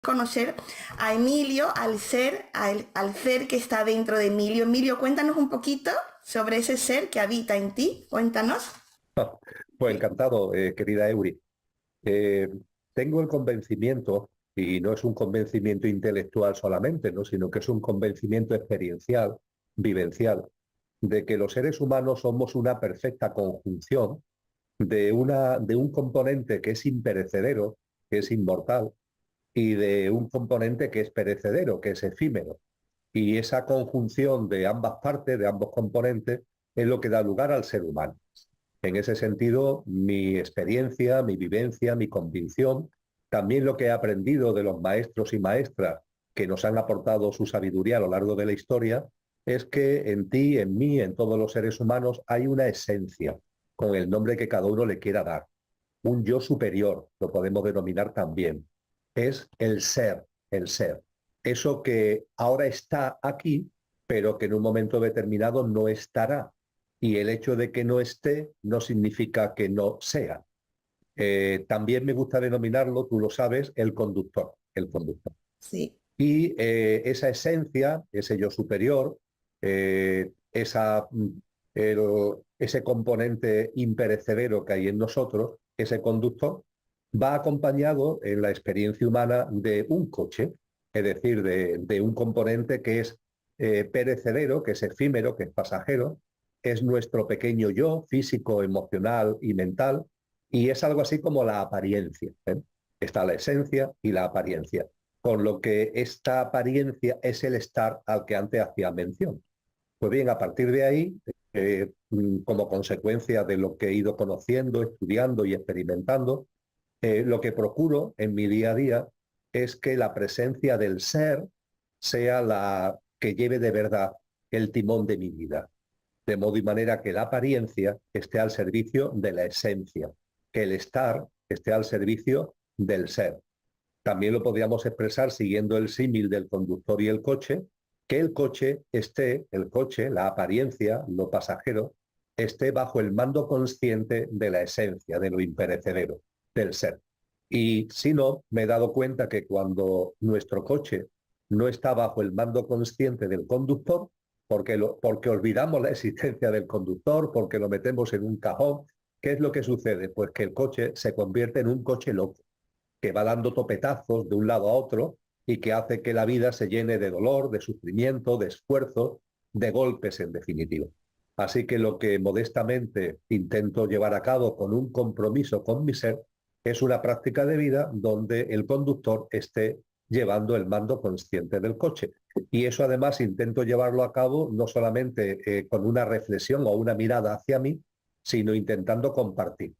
conocer a Emilio, al ser que está dentro de Emilio. Emilio, cuéntanos un poquito sobre ese ser que habita en ti. Cuéntanos. Pues encantado, querida Euri. Eh, Tengo el convencimiento, y no es un convencimiento intelectual solamente, ¿no? Sino que es un convencimiento experiencial, vivencial, de que los seres humanos somos una perfecta conjunción de un componente que es imperecedero, que es inmortal, y de un componente que es perecedero, que es efímero. Y esa conjunción de ambas partes, de ambos componentes, es lo que da lugar al ser humano. En ese sentido, mi experiencia, mi vivencia, mi convicción, también lo que he aprendido de los maestros y maestras que nos han aportado su sabiduría a lo largo de la historia, es que en ti, en mí, en todos los seres humanos hay una esencia, con el nombre que cada uno le quiera dar. Un yo superior, lo podemos denominar también. Es el ser, el ser. Eso que ahora está aquí, pero que en un momento determinado no estará. Y el hecho de que no esté no significa que no sea. También me gusta denominarlo, tú lo sabes, el conductor, el conductor. Sí. Y esa esencia, ese yo superior, eh, esa, mm, ese componente imperecedero que hay en nosotros, ese conductor, va acompañado en la experiencia humana de un coche, es decir, de un componente que es perecedero, que es efímero, que es pasajero, es nuestro pequeño yo, físico, emocional y mental, y es algo así como la apariencia, ¿eh? Está la esencia y la apariencia, con lo que esta apariencia es el estar al que antes hacía mención. Pues bien, a partir de ahí, como consecuencia de lo que he ido conociendo, estudiando y experimentando, lo que procuro en mi día a día es que la presencia del ser sea la que lleve de verdad el timón de mi vida, de modo y manera que la apariencia esté al servicio de la esencia, que el estar esté al servicio del ser. También lo podríamos expresar siguiendo el símil del conductor y el coche, que el coche esté, el coche, la apariencia, lo pasajero, esté bajo el mando consciente de la esencia, de lo imperecedero, del ser. Y si no, me he dado cuenta que cuando nuestro coche no está bajo el mando consciente del conductor, porque olvidamos la existencia del conductor, porque lo metemos en un cajón, ¿qué es lo que sucede? Pues que el coche se convierte en un coche loco, que va dando topetazos de un lado a otro y que hace que la vida se llene de dolor, de sufrimiento, de esfuerzo, de golpes en definitiva. Así que lo que modestamente intento llevar a cabo con un compromiso con mi ser es una práctica de vida donde el conductor esté llevando el mando consciente del coche. Y eso además intento llevarlo a cabo no solamente con una reflexión o una mirada hacia mí, sino intentando compartir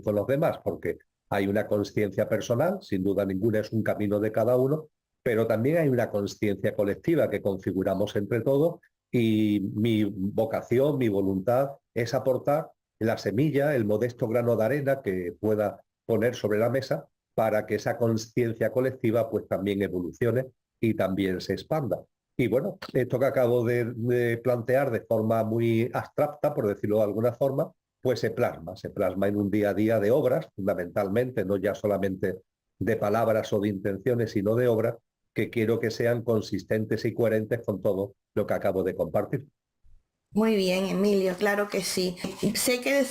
con los demás, porque hay una conciencia personal, sin duda ninguna es un camino de cada uno, pero también hay una conciencia colectiva que configuramos entre todos, y mi vocación, mi voluntad es aportar la semilla, el modesto grano de arena que pueda poner sobre la mesa para que esa conciencia colectiva pues también evolucione y también se expanda. Y bueno, esto que acabo de plantear de forma muy abstracta, por decirlo de alguna forma, pues se plasma en un día a día de obras, fundamentalmente, no ya solamente de palabras o de intenciones, sino de obras que quiero que sean consistentes y coherentes con todo lo que acabo de compartir. Muy bien, Emilio, claro que sí. Sé que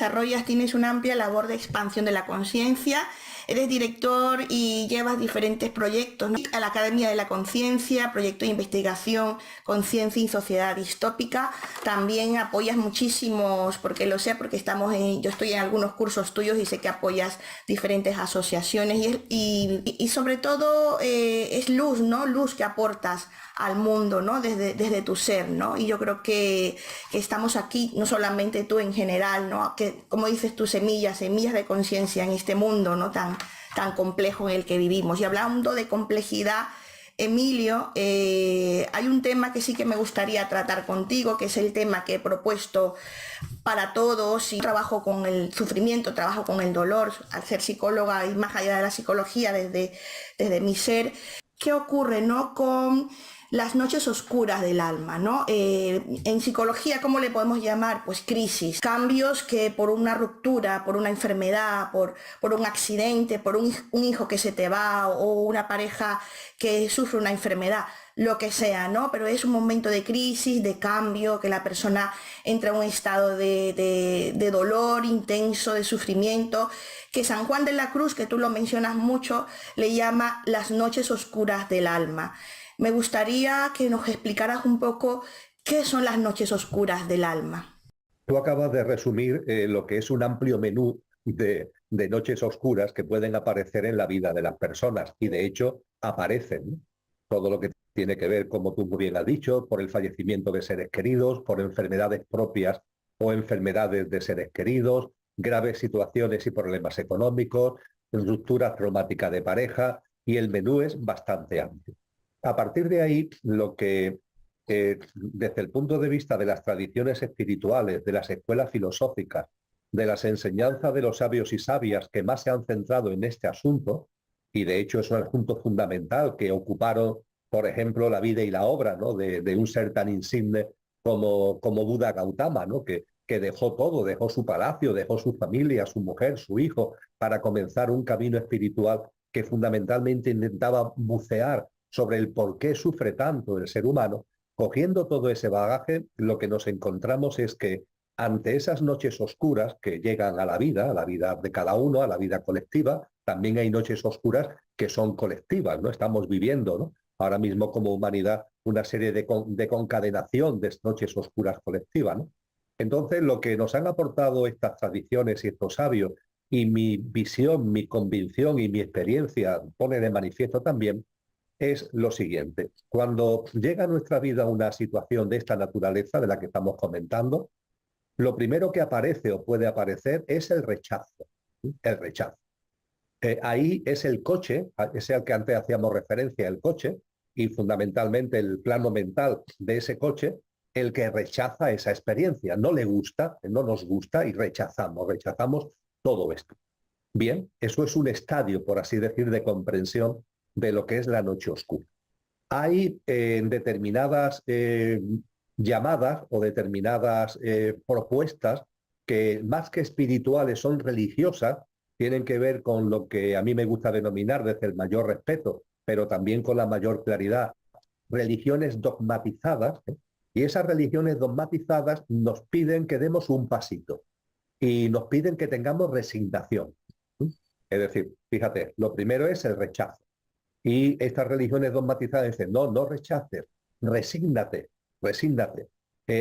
tienes una amplia labor de expansión de la conciencia, eres director y llevas diferentes proyectos, ¿no? A la Academia de la Conciencia, proyecto de investigación, conciencia y sociedad distópica. También apoyas muchísimos, porque lo sé, porque yo estoy en algunos cursos tuyos y sé que apoyas diferentes asociaciones y sobre todo es luz, ¿no? Luz que aportas al mundo, ¿no? Desde tu ser, ¿no? Y yo creo que estamos aquí, no solamente tú en general, ¿no? Que, como dices tú, semillas de conciencia en este mundo, ¿no? Tan complejo en el que vivimos. Y hablando de complejidad, Emilio, hay un tema que sí que me gustaría tratar contigo, que es el tema que he propuesto para todos, y trabajo con el sufrimiento, trabajo con el dolor, al ser psicóloga y más allá de la psicología, desde mi ser. ¿Qué ocurre, no? Con las noches oscuras del alma, ¿no? En psicología, ¿cómo le podemos llamar? Pues crisis, cambios que por una ruptura, por una enfermedad, por un accidente, por un hijo que se te va o una pareja que sufre una enfermedad, lo que sea, ¿no? Pero es un momento de crisis, de cambio, que la persona entra en un estado de dolor intenso, de sufrimiento, que San Juan de la Cruz, que tú lo mencionas mucho, le llama las noches oscuras del alma. Me gustaría que nos explicaras un poco qué son las noches oscuras del alma. Tú acabas de resumir lo que es un amplio menú de noches oscuras que pueden aparecer en la vida de las personas y de hecho aparecen, ¿no? Todo lo que tiene que ver, como tú muy bien has dicho, por el fallecimiento de seres queridos, por enfermedades propias o enfermedades de seres queridos, graves situaciones y problemas económicos, ruptura traumática de pareja, y el menú es bastante amplio. A partir de ahí, lo que desde el punto de vista de las tradiciones espirituales, de las escuelas filosóficas, de las enseñanzas de los sabios y sabias que más se han centrado en este asunto, y de hecho es un asunto fundamental que ocuparon, por ejemplo, la vida y la obra, ¿no?, de un ser tan insigne como Buda Gautama, ¿no?, que dejó todo, dejó su palacio, dejó su familia, su mujer, su hijo, para comenzar un camino espiritual que fundamentalmente intentaba bucear sobre el por qué sufre tanto el ser humano. Cogiendo todo ese bagaje, lo que nos encontramos es que ante esas noches oscuras que llegan a la vida de cada uno, a la vida colectiva, también hay noches oscuras que son colectivas, ¿no? Estamos viviendo, ¿no?, ahora mismo como humanidad una serie de concadenación de noches oscuras colectivas, ¿no? Entonces, lo que nos han aportado estas tradiciones y estos sabios, y mi visión, mi convicción y mi experiencia pone de manifiesto también, es lo siguiente. Cuando llega a nuestra vida una situación de esta naturaleza de la que estamos comentando, lo primero que aparece o puede aparecer es el rechazo. El rechazo. Ahí es el coche, ese al que antes hacíamos referencia, el coche, y fundamentalmente el plano mental de ese coche, el que rechaza esa experiencia. No le gusta, no nos gusta y rechazamos todo esto. Bien, eso es un estadio, por así decir, de comprensión de lo que es la noche oscura. Hay determinadas llamadas o determinadas propuestas que más que espirituales son religiosas, tienen que ver con lo que a mí me gusta denominar desde el mayor respeto, pero también con la mayor claridad, religiones dogmatizadas, ¿eh? Y esas religiones dogmatizadas nos piden que demos un pasito y nos piden que tengamos resignación. Es decir, fíjate, lo primero es el rechazo. Y estas religiones dogmatizadas dicen, no, no rechaces, resígnate, resígnate,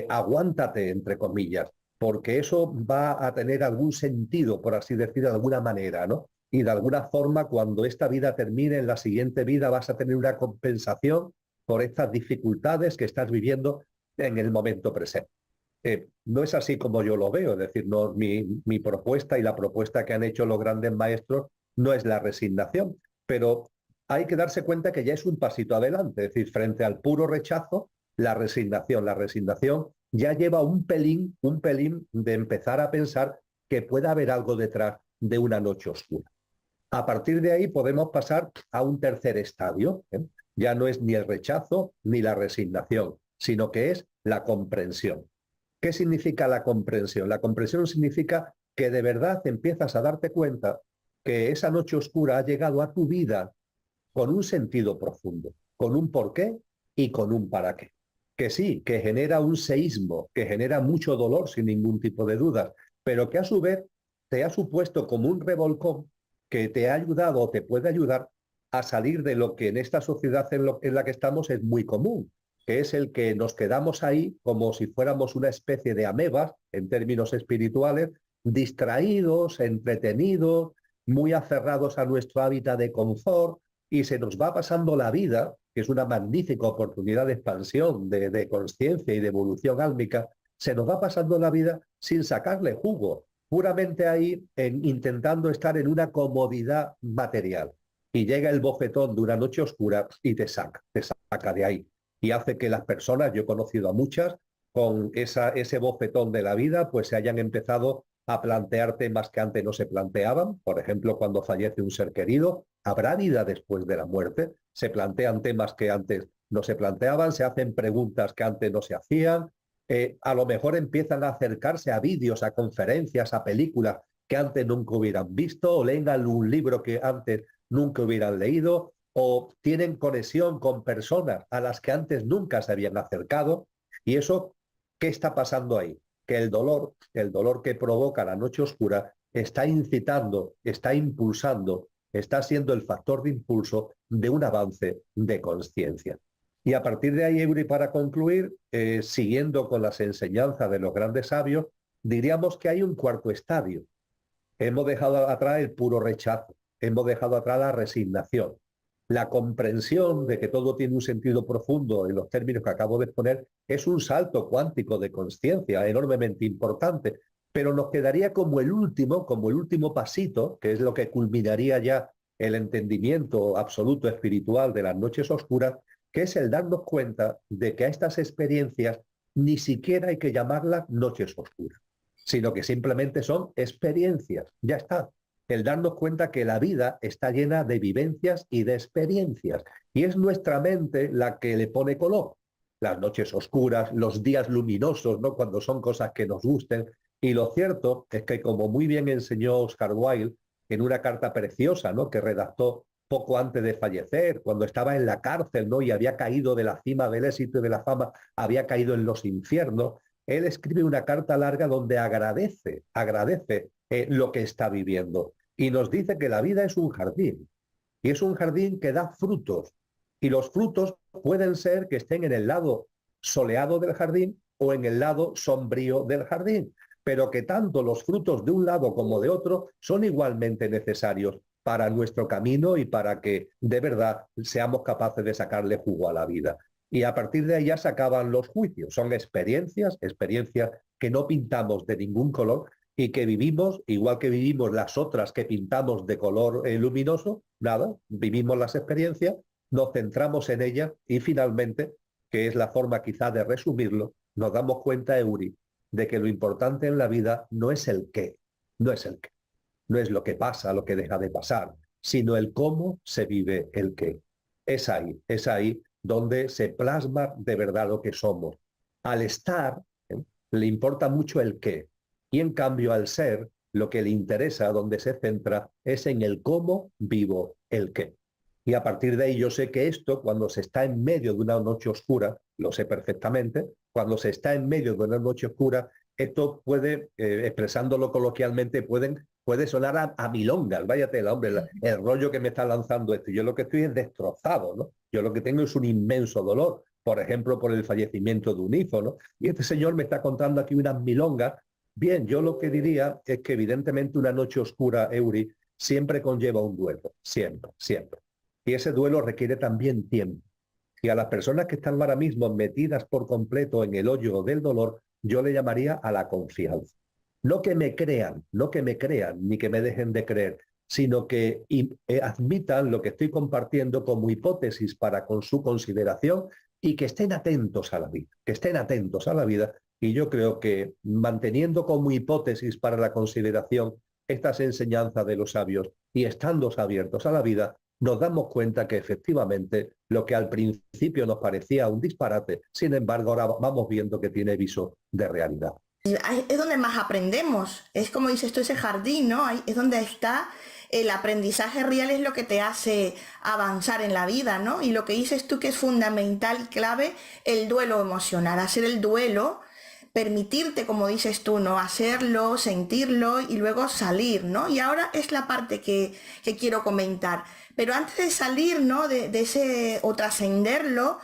aguántate, entre comillas, porque eso va a tener algún sentido, por así decir, de alguna manera, ¿no? Y de alguna forma, cuando esta vida termine, en la siguiente vida vas a tener una compensación por estas dificultades que estás viviendo en el momento presente. No es así como yo lo veo, es decir, no, mi propuesta y la propuesta que han hecho los grandes maestros no es la resignación, pero hay que darse cuenta que ya es un pasito adelante, es decir, frente al puro rechazo, la resignación ya lleva un pelín de empezar a pensar que pueda haber algo detrás de una noche oscura. A partir de ahí podemos pasar a un tercer estadio, ¿eh? Ya no es ni el rechazo ni la resignación, sino que es la comprensión. ¿Qué significa la comprensión? La comprensión significa que de verdad empiezas a darte cuenta que esa noche oscura ha llegado a tu vida con un sentido profundo, con un porqué y con un para qué. Que sí, que genera un seísmo, que genera mucho dolor sin ningún tipo de dudas, pero que a su vez te ha supuesto como un revolcón que te ha ayudado o te puede ayudar a salir de lo que en esta sociedad en la que estamos es muy común, que es el que nos quedamos ahí como si fuéramos una especie de amebas, en términos espirituales, distraídos, entretenidos, muy aferrados a nuestro hábitat de confort, y se nos va pasando la vida, que es una magnífica oportunidad de expansión, de conciencia y de evolución álmica, se nos va pasando la vida sin sacarle jugo, puramente ahí intentando estar en una comodidad material. Y llega el bofetón de una noche oscura y te saca de ahí. Y hace que las personas, yo he conocido a muchas, con ese bofetón de la vida, pues se hayan empezado a plantear temas que antes no se planteaban. Por ejemplo, cuando fallece un ser querido, ¿habrá vida después de la muerte? Se plantean temas que antes no se planteaban, se hacen preguntas que antes no se hacían. A lo mejor empiezan a acercarse a vídeos, a conferencias, a películas que antes nunca hubieran visto, o leen algún libro que antes nunca hubieran leído, o tienen conexión con personas a las que antes nunca se habían acercado. Y eso, ¿qué está pasando ahí? Que el dolor que provoca la noche oscura está incitando, está impulsando, está siendo el factor de impulso de un avance de conciencia. Y a partir de ahí, Eury, para concluir, siguiendo con las enseñanzas de los grandes sabios, diríamos que hay un cuarto estadio. Hemos dejado atrás el puro rechazo, hemos dejado atrás la resignación, la comprensión de que todo tiene un sentido profundo en los términos que acabo de exponer. Es un salto cuántico de conciencia enormemente importante, pero nos quedaría como el último pasito, que es lo que culminaría ya el entendimiento absoluto espiritual de las noches oscuras, que es el darnos cuenta de que a estas experiencias ni siquiera hay que llamarlas noches oscuras, sino que simplemente son experiencias. Ya está. El darnos cuenta que la vida está llena de vivencias y de experiencias. Y es nuestra mente la que le pone color. Las noches oscuras, los días luminosos, ¿no? Cuando son cosas que nos gusten. Y lo cierto es que, como muy bien enseñó Oscar Wilde en una carta preciosa, ¿no?, que redactó poco antes de fallecer, cuando estaba en la cárcel, ¿no?, y había caído de la cima del éxito y de la fama, había caído en los infiernos, él escribe una carta larga donde agradece lo que está viviendo. Y nos dice que la vida es un jardín. Y es un jardín que da frutos. Y los frutos pueden ser que estén en el lado soleado del jardín o en el lado sombrío del jardín. Pero que tanto los frutos de un lado como de otro son igualmente necesarios para nuestro camino y para que de verdad seamos capaces de sacarle jugo a la vida. Y a partir de ahí ya se acaban los juicios. Son experiencias que no pintamos de ningún color y que vivimos, igual que vivimos las otras que pintamos de color luminoso, nada, vivimos las experiencias, nos centramos en ellas y finalmente, que es la forma quizá de resumirlo, nos damos cuenta, Eury, de que lo importante en la vida no es el qué, no es el qué, no es lo que pasa, lo que deja de pasar, sino el cómo se vive el qué. Es ahí donde se plasma de verdad lo que somos. Al estar, le importa mucho el qué, y en cambio al ser, lo que le interesa, donde se centra, es en el cómo vivo el qué. Y a partir de ahí yo sé que esto, cuando se está en medio de una noche oscura, lo sé perfectamente, cuando se está en medio de una noche oscura, esto puede, expresándolo coloquialmente, puede sonar a milongas, váyate el hombre, el rollo que me está lanzando esto. Yo lo que estoy es destrozado, ¿no? Yo lo que tengo es un inmenso dolor, por ejemplo, por el fallecimiento de un hijo, ¿no? Y este señor me está contando aquí unas milongas. Bien, yo lo que diría es que evidentemente una noche oscura, Eury, siempre conlleva un duelo, siempre, siempre. Y ese duelo requiere también tiempo. Y a las personas que están ahora mismo metidas por completo en el hoyo del dolor, yo le llamaría a la confianza. No que me crean, ni que me dejen de creer, sino que admitan lo que estoy compartiendo como hipótesis para con su consideración y que estén atentos a la vida, Y yo creo que manteniendo como hipótesis para la consideración estas enseñanzas de los sabios y estando abiertos a la vida, nos damos cuenta que efectivamente lo que al principio nos parecía un disparate, sin embargo ahora vamos viendo que tiene viso de realidad. Es donde más aprendemos, es como dices tú, ese jardín, ¿no? Ahí es donde está el aprendizaje real, es lo que te hace avanzar en la vida, ¿no? Y lo que dices tú que es fundamental y clave, el duelo emocional, hacer el duelo, permitirte, como dices tú, ¿no? Hacerlo, sentirlo y luego salir, ¿no? Y ahora es la parte que quiero comentar. Pero antes de salir, ¿no?, de ese o trascenderlo,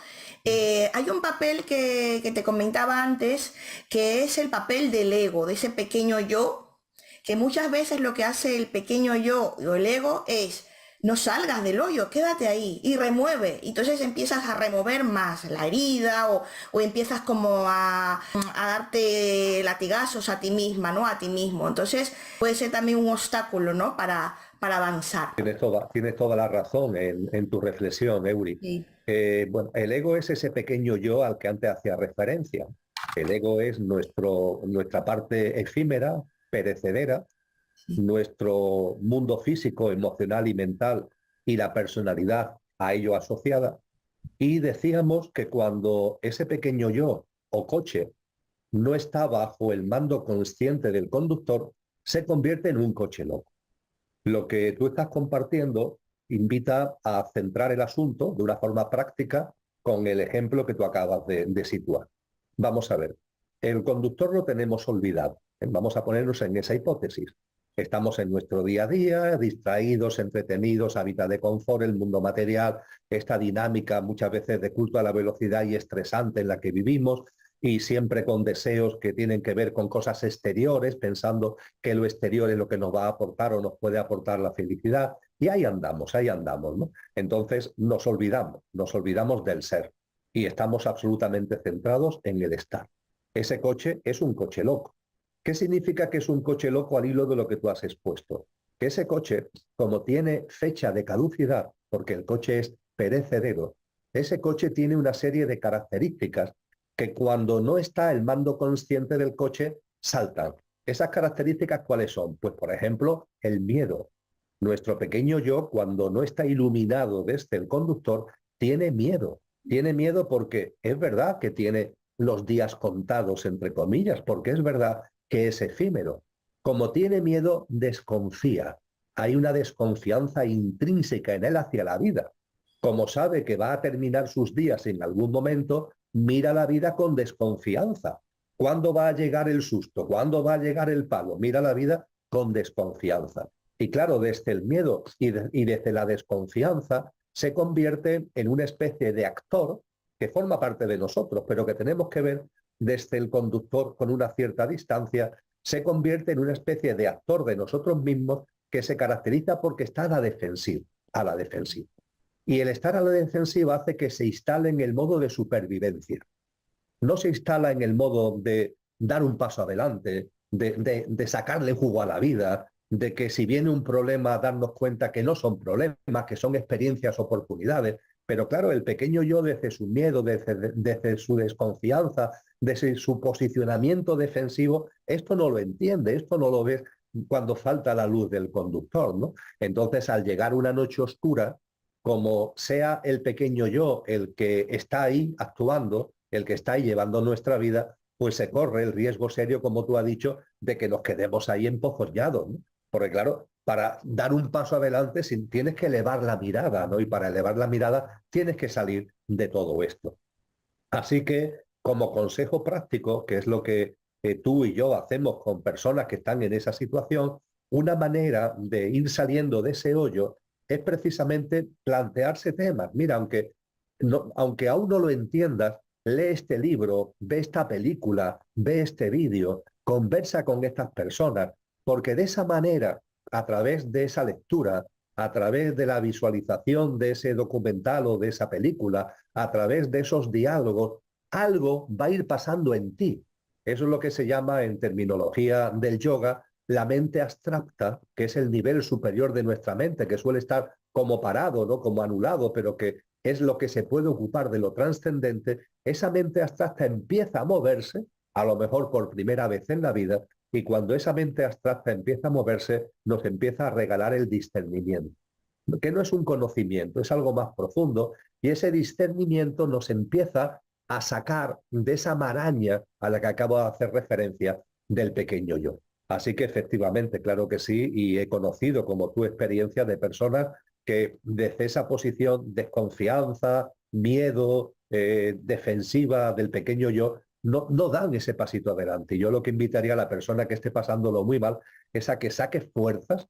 hay un papel que te comentaba antes, que es el papel del ego, de ese pequeño yo, que muchas veces lo que hace el pequeño yo o el ego es: no salgas del hoyo, quédate ahí y remueve. Y entonces empiezas a remover más la herida o empiezas como a darte latigazos a ti misma, ¿no? A ti mismo. Entonces puede ser también un obstáculo, ¿no? Para avanzar. Tienes toda la razón en tu reflexión, Eury. Sí. Bueno, el ego es ese pequeño yo al que antes hacía referencia. El ego es nuestra parte efímera, perecedera, nuestro mundo físico, emocional y mental y la personalidad a ello asociada. Y decíamos que cuando ese pequeño yo o coche no está bajo el mando consciente del conductor, se convierte en un coche loco. Lo que tú estás compartiendo invita a centrar el asunto de una forma práctica con el ejemplo que tú acabas de situar. Vamos a ver, el conductor lo tenemos olvidado. Vamos a ponernos en esa hipótesis. Estamos en nuestro día a día, distraídos, entretenidos, hábitat de confort, el mundo material, esta dinámica muchas veces de culto a la velocidad y estresante en la que vivimos, y siempre con deseos que tienen que ver con cosas exteriores, pensando que lo exterior es lo que nos va a aportar o nos puede aportar la felicidad. Y ahí andamos, ¿no? Entonces nos olvidamos del ser y estamos absolutamente centrados en el estar. Ese coche es un coche loco. ¿Qué significa que es un coche loco al hilo de lo que tú has expuesto? Que ese coche, como tiene fecha de caducidad, porque el coche es perecedero, ese coche tiene una serie de características que cuando no está el mando consciente del coche, saltan. ¿Esas características cuáles son? Pues, por ejemplo, el miedo. Nuestro pequeño yo, cuando no está iluminado desde el conductor, tiene miedo. Tiene miedo porque es verdad que tiene los días contados, entre comillas, porque es verdad que es efímero. Como tiene miedo, desconfía. Hay una desconfianza intrínseca en él hacia la vida. Como sabe que va a terminar sus días en algún momento, mira la vida con desconfianza. ¿Cuándo va a llegar el susto? ¿Cuándo va a llegar el palo? Mira la vida con desconfianza. Y claro, desde el miedo y desde la desconfianza se convierte en una especie de actor que forma parte de nosotros, pero que tenemos que ver desde el conductor con una cierta distancia, se convierte en una especie de actor de nosotros mismos que se caracteriza porque está a la defensiva, Y el estar a la defensiva hace que se instale en el modo de supervivencia. No se instala en el modo de dar un paso adelante, de sacarle jugo a la vida, de que si viene un problema darnos cuenta que no son problemas, que son experiencias, oportunidades. Pero claro, el pequeño yo desde su miedo, desde su desconfianza, desde su posicionamiento defensivo, esto no lo entiende, esto no lo ve cuando falta la luz del conductor, ¿no? Entonces, al llegar una noche oscura, como sea el pequeño yo el que está ahí actuando, el que está ahí llevando nuestra vida, pues se corre el riesgo serio, como tú has dicho, de que nos quedemos ahí empojollados, ¿no? Porque claro, para dar un paso adelante tienes que elevar la mirada, ¿no? Y para elevar la mirada tienes que salir de todo esto. Así que, como consejo práctico, que es lo que tú y yo hacemos con personas que están en esa situación, una manera de ir saliendo de ese hoyo es precisamente plantearse temas. Mira, aunque aún no lo entiendas, lee este libro, ve esta película, ve este vídeo, conversa con estas personas, porque de esa manera, a través de esa lectura, a través de la visualización de ese documental o de esa película, a través de esos diálogos, algo va a ir pasando en ti. Eso es lo que se llama en terminología del yoga la mente abstracta, que es el nivel superior de nuestra mente, que suele estar como parado, ¿no? Como anulado, pero que es lo que se puede ocupar de lo trascendente. Esa mente abstracta empieza a moverse, a lo mejor por primera vez en la vida, y cuando esa mente abstracta empieza a moverse, nos empieza a regalar el discernimiento, que no es un conocimiento, es algo más profundo, y ese discernimiento nos empieza a sacar de esa maraña a la que acabo de hacer referencia del pequeño yo. Así que efectivamente, claro que sí, y he conocido como tu experiencia de personas que desde esa posición, desconfianza, miedo, defensiva del pequeño yo, no dan ese pasito adelante. Y yo lo que invitaría a la persona que esté pasándolo muy mal es a que saque fuerzas,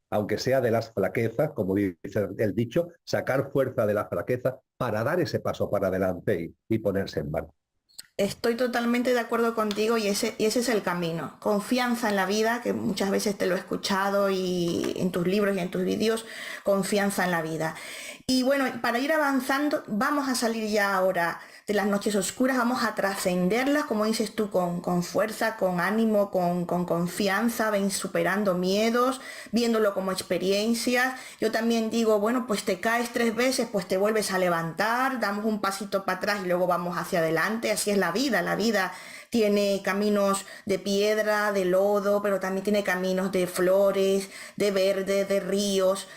aunque sea de las flaquezas, como dice el dicho, sacar fuerza de las flaquezas para dar ese paso para adelante y ponerse en marcha. Estoy totalmente de acuerdo contigo y ese es el camino. Confianza en la vida, que muchas veces te lo he escuchado y en tus libros y en tus vídeos, confianza en la vida. Y bueno, para ir avanzando, vamos a salir ya ahora de las noches oscuras, vamos a trascenderlas, como dices tú, con fuerza, con ánimo, con confianza, ven superando miedos, viéndolo como experiencias. Yo también digo, bueno, pues te caes 3 veces, pues te vuelves a levantar, damos un pasito para atrás y luego vamos hacia adelante. Así es la vida tiene caminos de piedra, de lodo, pero también tiene caminos de flores, de verde, de ríos.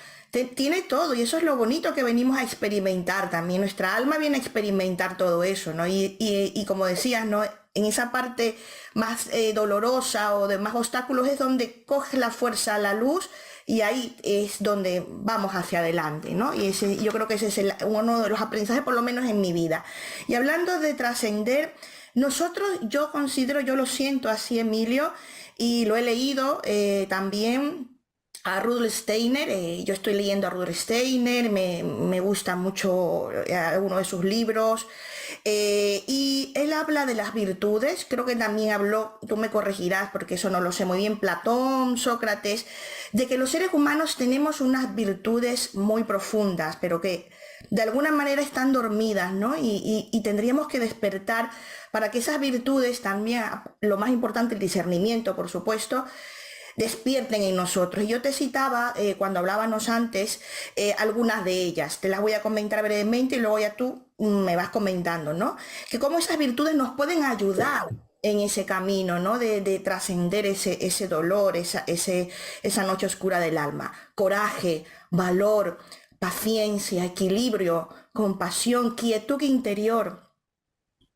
Tiene todo y eso es lo bonito que venimos a experimentar también. Nuestra alma viene a experimentar todo eso, ¿no? Y como decías, ¿no? En esa parte más dolorosa o de más obstáculos es donde coge la fuerza la luz y ahí es donde vamos hacia adelante, ¿no? Y yo creo que ese es uno de los aprendizajes, por lo menos en mi vida. Y hablando de trascender, nosotros, yo considero, yo lo siento así, Emilio, y lo he leído también a Rudolf Steiner. Yo estoy leyendo a Rudolf Steiner, me gusta mucho alguno de sus libros, y él habla de las virtudes. Creo que también habló, tú me corregirás porque eso no lo sé muy bien, Platón, Sócrates, de que los seres humanos tenemos unas virtudes muy profundas, pero que de alguna manera están dormidas, ¿no? Y tendríamos que despertar para que esas virtudes también, lo más importante, el discernimiento, por supuesto, despierten en nosotros. Yo te citaba, cuando hablábamos antes, algunas de ellas. Te las voy a comentar brevemente y luego ya tú me vas comentando, ¿no? Que cómo esas virtudes nos pueden ayudar en ese camino, ¿no? De trascender ese dolor, esa noche oscura del alma. Coraje, valor, paciencia, equilibrio, compasión, quietud interior,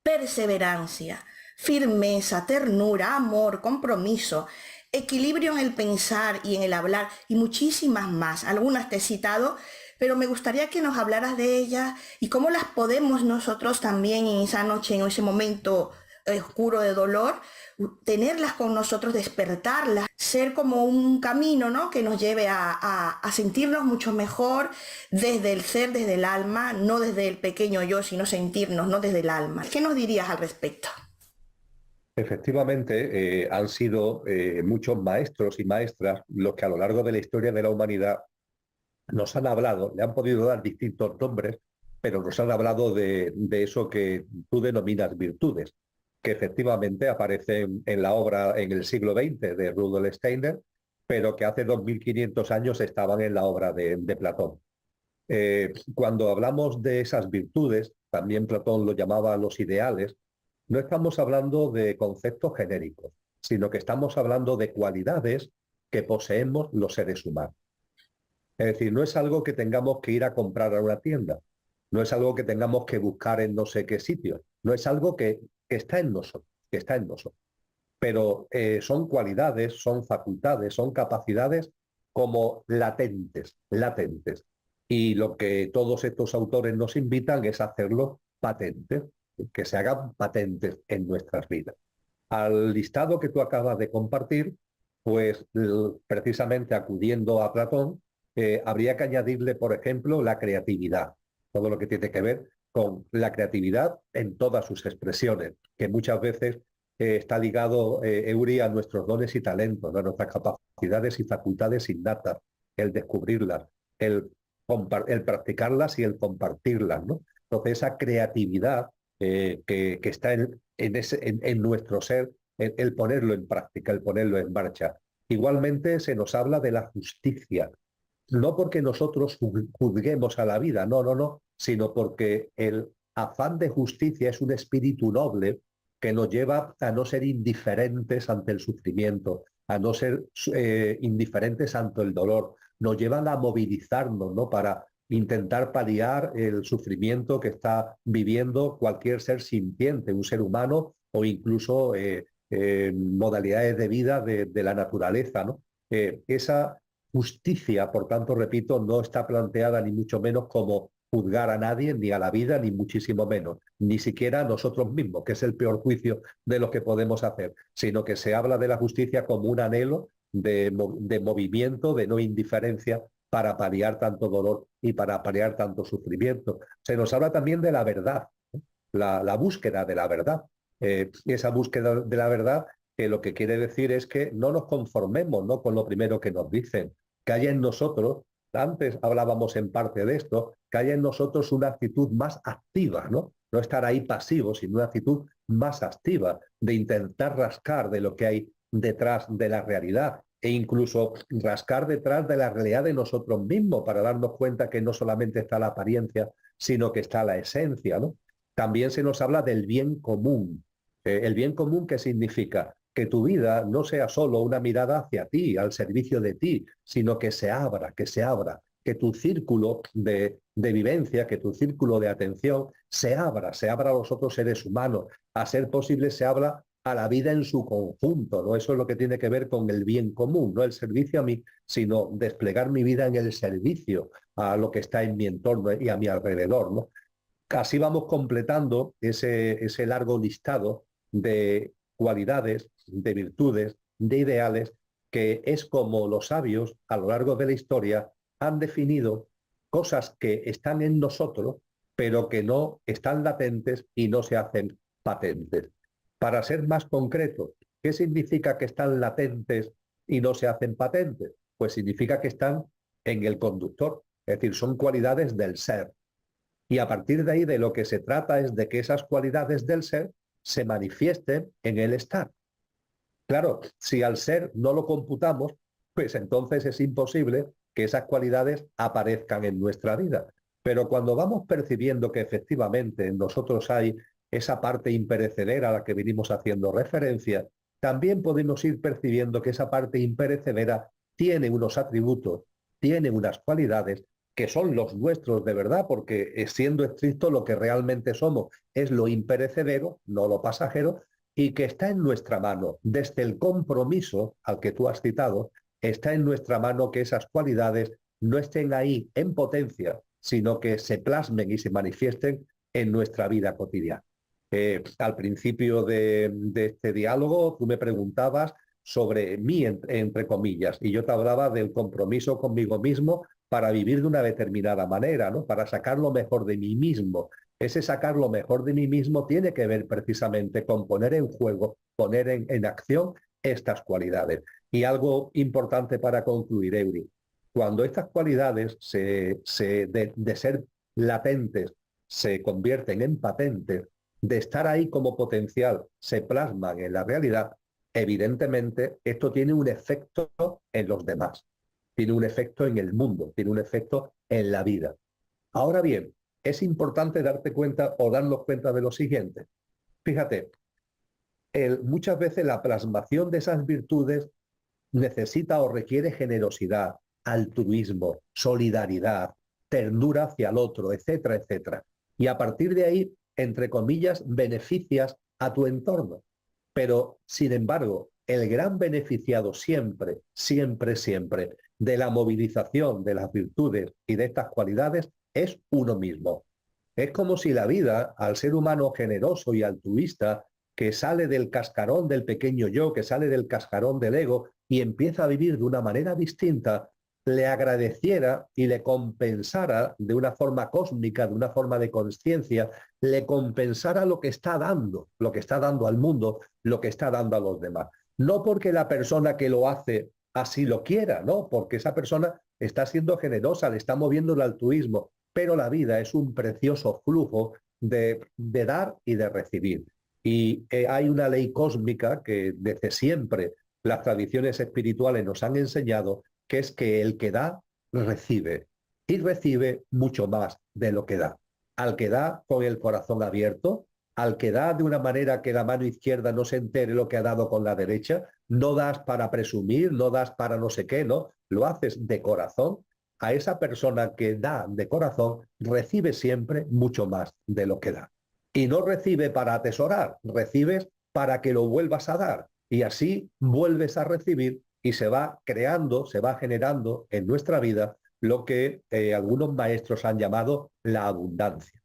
perseverancia, firmeza, ternura, amor, compromiso, equilibrio en el pensar y en el hablar y muchísimas más. Algunas te he citado, pero me gustaría que nos hablaras de ellas y cómo las podemos nosotros también en esa noche, en ese momento oscuro de dolor, tenerlas con nosotros, despertarlas, ser como un camino, ¿no? Que nos lleve a sentirnos mucho mejor desde el ser, desde el alma, no desde el pequeño yo, sino sentirnos, ¿no? Desde el alma. ¿Qué nos dirías al respecto? Efectivamente, han sido muchos maestros y maestras los que a lo largo de la historia de la humanidad nos han hablado, le han podido dar distintos nombres, pero nos han hablado de eso que tú denominas virtudes, que efectivamente aparecen en la obra en el siglo XX de Rudolf Steiner, pero que hace 2500 años estaban en la obra de Platón. Cuando hablamos de esas virtudes, también Platón lo llamaba los ideales, no estamos hablando de conceptos genéricos, sino que estamos hablando de cualidades que poseemos los seres humanos. Es decir, no es algo que tengamos que ir a comprar a una tienda, no es algo que tengamos que buscar en no sé qué sitio, no es algo que está en nosotros, que está en nosotros. Pero son cualidades, son facultades, son capacidades como latentes. Y lo que todos estos autores nos invitan es hacerlo patentes, que se hagan patentes en nuestras vidas. Al listado que tú acabas de compartir, pues precisamente acudiendo a Platón, habría que añadirle, por ejemplo, la creatividad, todo lo que tiene que ver con la creatividad en todas sus expresiones, que muchas veces está ligado, Euri, a nuestros dones y talentos, a nuestras capacidades y facultades innatas, el descubrirlas, el practicarlas y el compartirlas, ¿no? Entonces esa creatividad que está en nuestro ser, el ponerlo en práctica, el ponerlo en marcha. Igualmente se nos habla de la justicia, no porque nosotros juzguemos a la vida, no, sino porque el afán de justicia es un espíritu noble que nos lleva a no ser indiferentes ante el sufrimiento, a no ser indiferentes ante el dolor, nos llevan a movilizarnos, ¿no? Para intentar paliar el sufrimiento que está viviendo cualquier ser sintiente, un ser humano o incluso modalidades de vida de la naturaleza, ¿no? Esa justicia, por tanto, repito, no está planteada ni mucho menos como juzgar a nadie, ni a la vida, ni muchísimo menos, ni siquiera a nosotros mismos, que es el peor juicio de lo que podemos hacer, sino que se habla de la justicia como un anhelo de movimiento, de no indiferencia para paliar tanto dolor y para paliar tanto sufrimiento. Se nos habla también de la verdad, la búsqueda de la verdad. Esa búsqueda de la verdad, que lo que quiere decir es que no nos conformemos, ¿no?, con lo primero que nos dicen, que haya en nosotros, antes hablábamos en parte de esto, que haya en nosotros una actitud más activa, ¿no? no estar ahí pasivo, sino una actitud más activa, de intentar rascar de lo que hay detrás de la realidad e incluso rascar detrás de la realidad de nosotros mismos para darnos cuenta que no solamente está la apariencia, sino que está la esencia, ¿no? También se nos habla del bien común. ¿El bien común qué significa? Que tu vida no sea solo una mirada hacia ti, al servicio de ti, sino que se abra, que tu círculo de vivencia, que tu círculo de atención se abra a los otros seres humanos. A ser posible se habla a la vida en su conjunto, ¿no? Eso es lo que tiene que ver con el bien común, no el servicio a mí, sino desplegar mi vida en el servicio a lo que está en mi entorno y a mi alrededor, ¿no? Así vamos completando ese largo listado de cualidades, de virtudes, de ideales, que es como los sabios a lo largo de la historia han definido cosas que están en nosotros, pero que no están latentes y no se hacen patentes. Para ser más concreto, ¿qué significa que están latentes y no se hacen patentes? Pues significa que están en el conductor, es decir, son cualidades del ser. Y a partir de ahí de lo que se trata es de que esas cualidades del ser se manifiesten en el estar. Claro, si al ser no lo computamos, pues entonces es imposible que esas cualidades aparezcan en nuestra vida. Pero cuando vamos percibiendo que efectivamente en nosotros hay esa parte imperecedera a la que venimos haciendo referencia, también podemos ir percibiendo que esa parte imperecedera tiene unos atributos, tiene unas cualidades que son los nuestros de verdad, porque siendo estricto lo que realmente somos es lo imperecedero, no lo pasajero, y que está en nuestra mano, desde el compromiso al que tú has citado, está en nuestra mano que esas cualidades no estén ahí en potencia, sino que se plasmen y se manifiesten en nuestra vida cotidiana. Al principio de este diálogo tú me preguntabas sobre mí, entre comillas, y yo te hablaba del compromiso conmigo mismo para vivir de una determinada manera, ¿no? Para sacar lo mejor de mí mismo. Ese sacar lo mejor de mí mismo tiene que ver precisamente con poner en juego, poner en acción estas cualidades. Y algo importante para concluir, Eury, cuando estas cualidades de ser latentes se convierten en patentes, de estar ahí como potencial, se plasman en la realidad, evidentemente esto tiene un efecto en los demás, tiene un efecto en el mundo, tiene un efecto en la vida. Ahora bien, es importante darte cuenta o darnos cuenta de lo siguiente. Fíjate, muchas veces la plasmación de esas virtudes necesita o requiere generosidad, altruismo, solidaridad, ternura hacia el otro, etcétera, etcétera. Y a partir de ahí, entre comillas, beneficias a tu entorno. Pero, sin embargo, el gran beneficiado siempre, siempre, siempre de la movilización de las virtudes y de estas cualidades es uno mismo. Es como si la vida, al ser humano generoso y altruista, que sale del cascarón del pequeño yo, que sale del cascarón del ego y empieza a vivir de una manera distinta, le agradeciera y le compensara de una forma cósmica, de una forma de conciencia, le compensara lo que está dando al mundo, lo que está dando a los demás. No porque la persona que lo hace así lo quiera, no, porque esa persona está siendo generosa, le está moviendo el altruismo, pero la vida es un precioso flujo de dar y de recibir. Y hay una ley cósmica que desde siempre las tradiciones espirituales nos han enseñado, que es que el que da, recibe. Y recibe mucho más de lo que da. Al que da con el corazón abierto, al que da de una manera que la mano izquierda no se entere lo que ha dado con la derecha, no das para presumir, no das para no sé qué, no, lo haces de corazón. A esa persona que da de corazón, recibe siempre mucho más de lo que da. Y no recibe para atesorar, recibes para que lo vuelvas a dar. Y así vuelves a recibir y se va creando, se va generando en nuestra vida lo que algunos maestros han llamado la abundancia.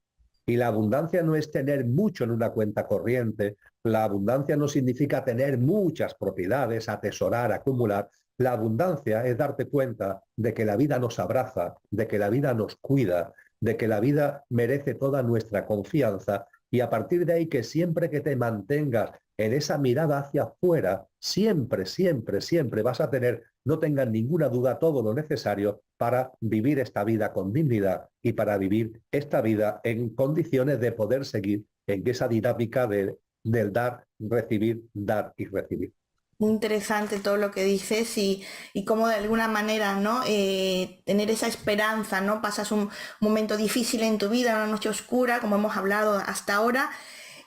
Y la abundancia no es tener mucho en una cuenta corriente, la abundancia no significa tener muchas propiedades, atesorar, acumular. La abundancia es darte cuenta de que la vida nos abraza, de que la vida nos cuida, de que la vida merece toda nuestra confianza y a partir de ahí que siempre que te mantengas en esa mirada hacia afuera, siempre, siempre, siempre vas a tener, no tengan ninguna duda, todo lo necesario para vivir esta vida con dignidad y para vivir esta vida en condiciones de poder seguir en esa dinámica del dar y recibir. Muy interesante todo lo que dices y cómo de alguna manera, ¿no? Tener esa esperanza, ¿no? Pasas un momento difícil en tu vida, una noche oscura, como hemos hablado hasta ahora,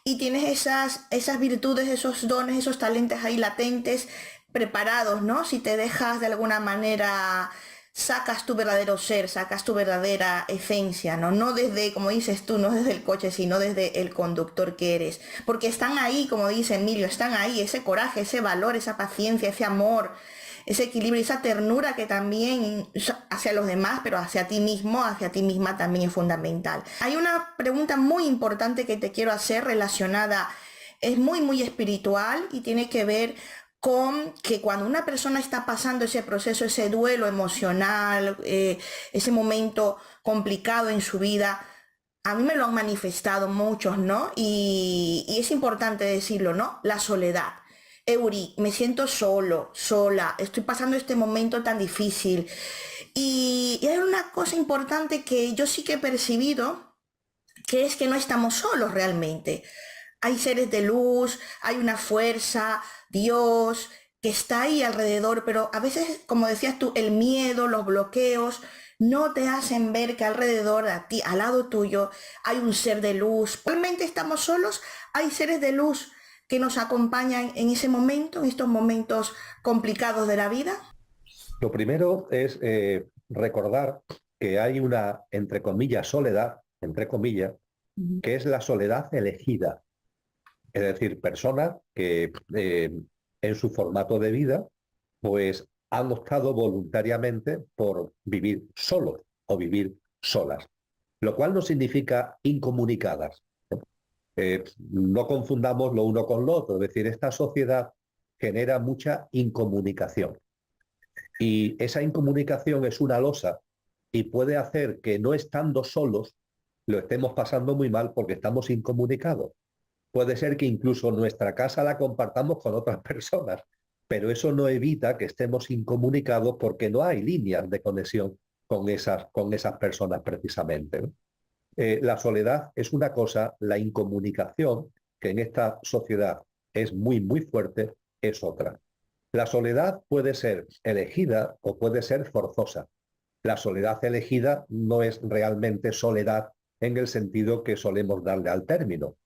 y tienes esas virtudes, esos dones, esos talentos ahí latentes, preparados, ¿no? Si te dejas de alguna manera, sacas tu verdadero ser, sacas tu verdadera esencia, ¿no? No desde, como dices tú, no desde el coche, sino desde el conductor que eres. Porque están ahí, como dice Emilio, están ahí, ese coraje, ese valor, esa paciencia, ese amor, ese equilibrio, esa ternura que también hacia los demás, pero hacia ti mismo, hacia ti misma también es fundamental. Hay una pregunta muy importante que te quiero hacer relacionada, es muy, muy espiritual y tiene que ver con que cuando una persona está pasando ese proceso, ese duelo emocional, ese momento complicado en su vida, a mí me lo han manifestado muchos, ¿no? Y es importante decirlo, ¿no? La soledad. Euri, me siento solo, sola, estoy pasando este momento tan difícil. Y hay una cosa importante que yo sí que he percibido, que es que no estamos solos realmente. Hay seres de luz, hay una fuerza, Dios, que está ahí alrededor, pero a veces, como decías tú, el miedo, los bloqueos, no te hacen ver que alrededor de ti, al lado tuyo, hay un ser de luz. ¿Realmente estamos solos? Hay seres de luz que nos acompañan en ese momento, en estos momentos complicados de la vida. Lo primero es recordar que hay una, entre comillas, soledad, entre comillas, que es la soledad elegida. Es decir, personas que en su formato de vida, pues han optado voluntariamente por vivir solos o vivir solas, lo cual no significa incomunicadas. No confundamos lo uno con lo otro, es decir, esta sociedad genera mucha incomunicación y esa incomunicación es una losa y puede hacer que no estando solos lo estemos pasando muy mal porque estamos incomunicados. Puede ser que incluso nuestra casa la compartamos con otras personas, pero eso no evita que estemos incomunicados porque no hay líneas de conexión con esas personas precisamente, ¿no? La soledad es una cosa, la incomunicación, que en esta sociedad es muy, muy fuerte, es otra. La soledad puede ser elegida o puede ser forzosa. La soledad elegida no es realmente soledad en el sentido que solemos darle al término.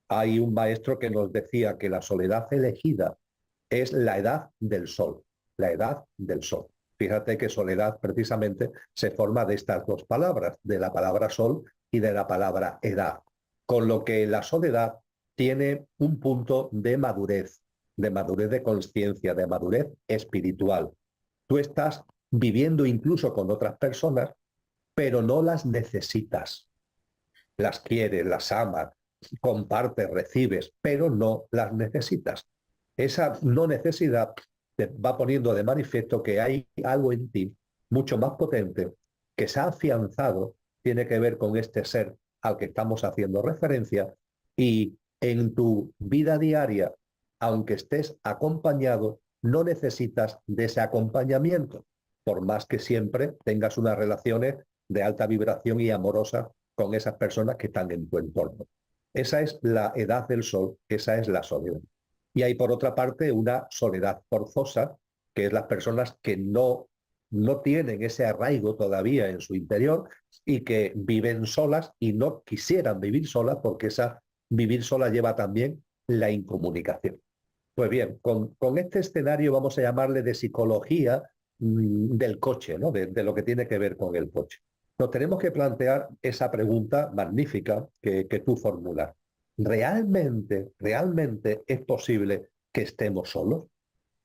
Hay un maestro que nos decía que la soledad elegida es la edad del sol, la edad del sol. Fíjate que soledad precisamente se forma de estas dos palabras, de la palabra sol y de la palabra edad. Con lo que la soledad tiene un punto de madurez de conciencia, de madurez espiritual. Tú estás viviendo incluso con otras personas, pero no las necesitas. Las quieres, las amas, compartes, recibes, pero no las necesitas. Esa no necesidad te va poniendo de manifiesto que hay algo en ti mucho más potente que se ha afianzado, tiene que ver con este ser al que estamos haciendo referencia y en tu vida diaria, aunque estés acompañado, no necesitas de ese acompañamiento, por más que siempre tengas unas relaciones de alta vibración y amorosa con esas personas que están en tu entorno. Esa es la edad del sol, esa es la soledad. Y hay por otra parte una soledad forzosa, que es las personas que no tienen ese arraigo todavía en su interior y que viven solas y no quisieran vivir solas porque esa vivir sola lleva también la incomunicación. Pues bien, con este escenario vamos a llamarle de psicología del coche, ¿no? De lo que tiene que ver con el coche. Nos tenemos que plantear esa pregunta magnífica que tú formulas. ¿Realmente es posible que estemos solos?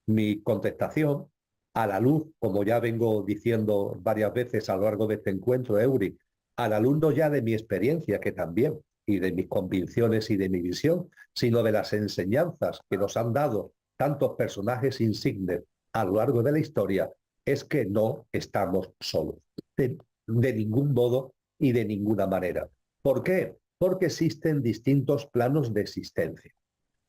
Mi contestación, a la luz, como ya vengo diciendo varias veces a lo largo de este encuentro, Euri, a la luz no ya de mi experiencia, que también, y de mis convicciones y de mi visión, sino de las enseñanzas que nos han dado tantos personajes insignes a lo largo de la historia, es que no estamos solos, de ningún modo y de ninguna manera. ¿Por qué? Porque existen distintos planos de existencia.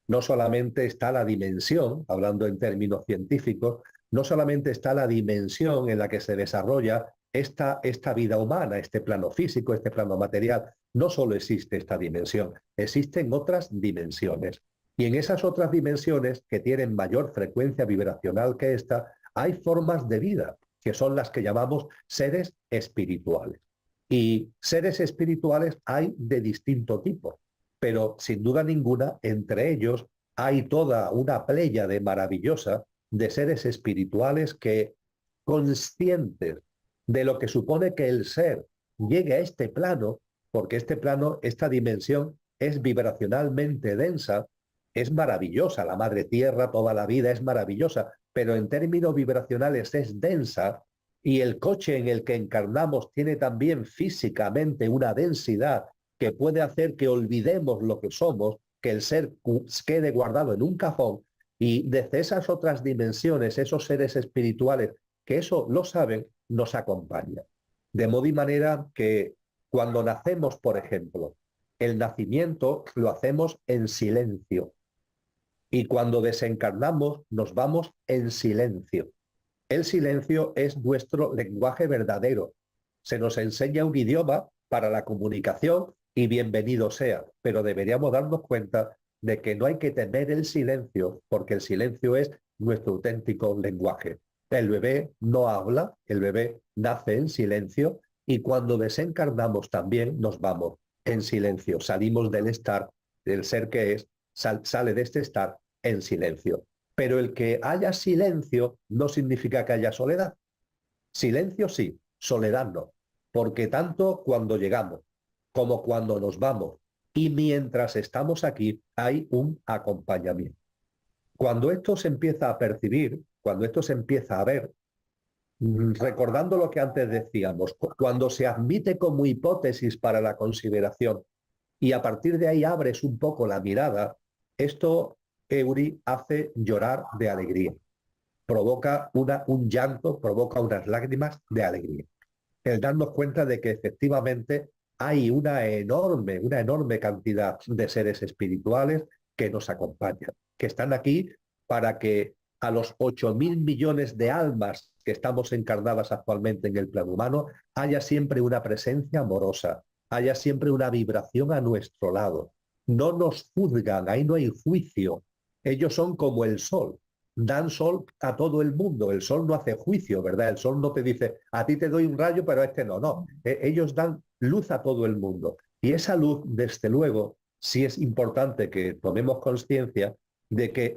No solamente está la dimensión, hablando en términos científicos, no solamente está la dimensión en la que se desarrolla esta vida humana, este plano físico, este plano material. No solo existe esta dimensión, existen otras dimensiones. Y en esas otras dimensiones, que tienen mayor frecuencia vibracional que esta, hay formas de vida, que son las que llamamos seres espirituales. Y seres espirituales hay de distinto tipo, pero sin duda ninguna, entre ellos hay toda una pléyade maravillosa de seres espirituales que, conscientes de lo que supone que el ser llegue a este plano, porque este plano, esta dimensión es vibracionalmente densa, es maravillosa, la madre tierra, toda la vida es maravillosa, pero en términos vibracionales es densa, y el coche en el que encarnamos tiene también físicamente una densidad que puede hacer que olvidemos lo que somos, que el ser quede guardado en un cajón, y desde esas otras dimensiones, esos seres espirituales que eso lo saben, nos acompañan. De modo y manera que cuando nacemos, por ejemplo, el nacimiento lo hacemos en silencio, y cuando desencarnamos nos vamos en silencio. El silencio es nuestro lenguaje verdadero. Se nos enseña un idioma para la comunicación y bienvenido sea, pero deberíamos darnos cuenta de que no hay que temer el silencio, porque el silencio es nuestro auténtico lenguaje. El bebé no habla, el bebé nace en silencio, y cuando desencarnamos también nos vamos en silencio. Salimos del estar, del ser que es, sale de este estar en silencio. Pero el que haya silencio no significa que haya soledad. Silencio sí, soledad no. Porque tanto cuando llegamos como cuando nos vamos y mientras estamos aquí hay un acompañamiento. Cuando esto se empieza a percibir, cuando esto se empieza a ver, recordando lo que antes decíamos, cuando se admite como hipótesis para la consideración y a partir de ahí abres un poco la mirada, esto, Euri, hace llorar de alegría. Provoca un llanto, provoca unas lágrimas de alegría. El darnos cuenta de que efectivamente hay una enorme cantidad de seres espirituales que nos acompañan, que están aquí para que a los 8.000 millones de almas que estamos encarnadas actualmente en el plano humano, haya siempre una presencia amorosa, haya siempre una vibración a nuestro lado. No nos juzgan, ahí no hay juicio. Ellos son como el sol, dan sol a todo el mundo. El sol no hace juicio, ¿verdad? El sol no te dice, a ti te doy un rayo, pero a este no. No, ellos dan luz a todo el mundo. Y esa luz, desde luego, sí es importante que tomemos conciencia de que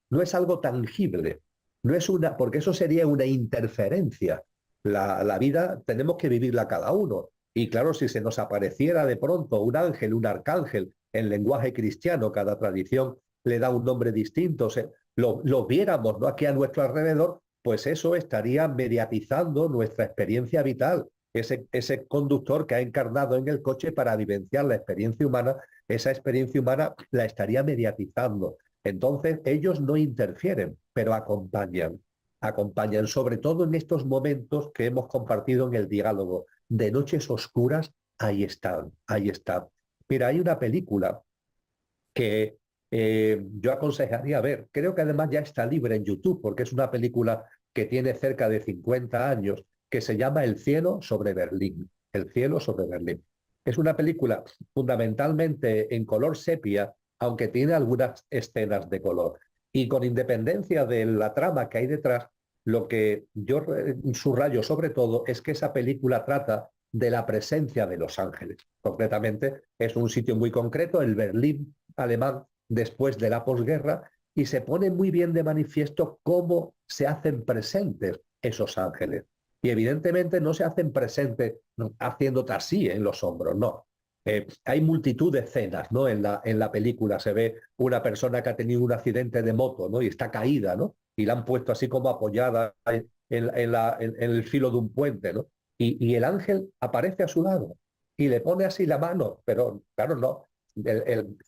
no es algo tangible, no es una, porque eso sería una interferencia. La vida tenemos que vivirla cada uno. Y claro, si se nos apareciera de pronto un ángel, un arcángel, en lenguaje cristiano, cada tradición le da un nombre distinto, lo viéramos, ¿no?, aquí a nuestro alrededor, pues eso estaría mediatizando nuestra experiencia vital. Ese conductor que ha encarnado en el coche para vivenciar la experiencia humana, esa experiencia humana la estaría mediatizando. Entonces ellos no interfieren, pero acompañan. Acompañan, sobre todo en estos momentos que hemos compartido en el diálogo, de noches oscuras, ahí están, ahí están. Mira, hay una película que yo aconsejaría ver. Creo que además ya está libre en YouTube, porque es una película que tiene cerca de 50 años, que se llama El cielo sobre Berlín. El cielo sobre Berlín. Es una película fundamentalmente en color sepia, aunque tiene algunas escenas de color. Y con independencia de la trama que hay detrás, lo que yo subrayo sobre todo es que esa película trata de la presencia de los ángeles. Concretamente, es un sitio muy concreto, el Berlín alemán después de la posguerra, y se pone muy bien de manifiesto cómo se hacen presentes esos ángeles. Y evidentemente no se hacen presentes haciéndote así en los hombros, no. Hay multitud de escenas, ¿no? En la película se ve una persona que ha tenido un accidente de moto, ¿no?, y está caída, ¿no?, y la han puesto así como apoyada en el filo de un puente, ¿no? Y el ángel aparece a su lado y le pone así la mano, pero claro, no,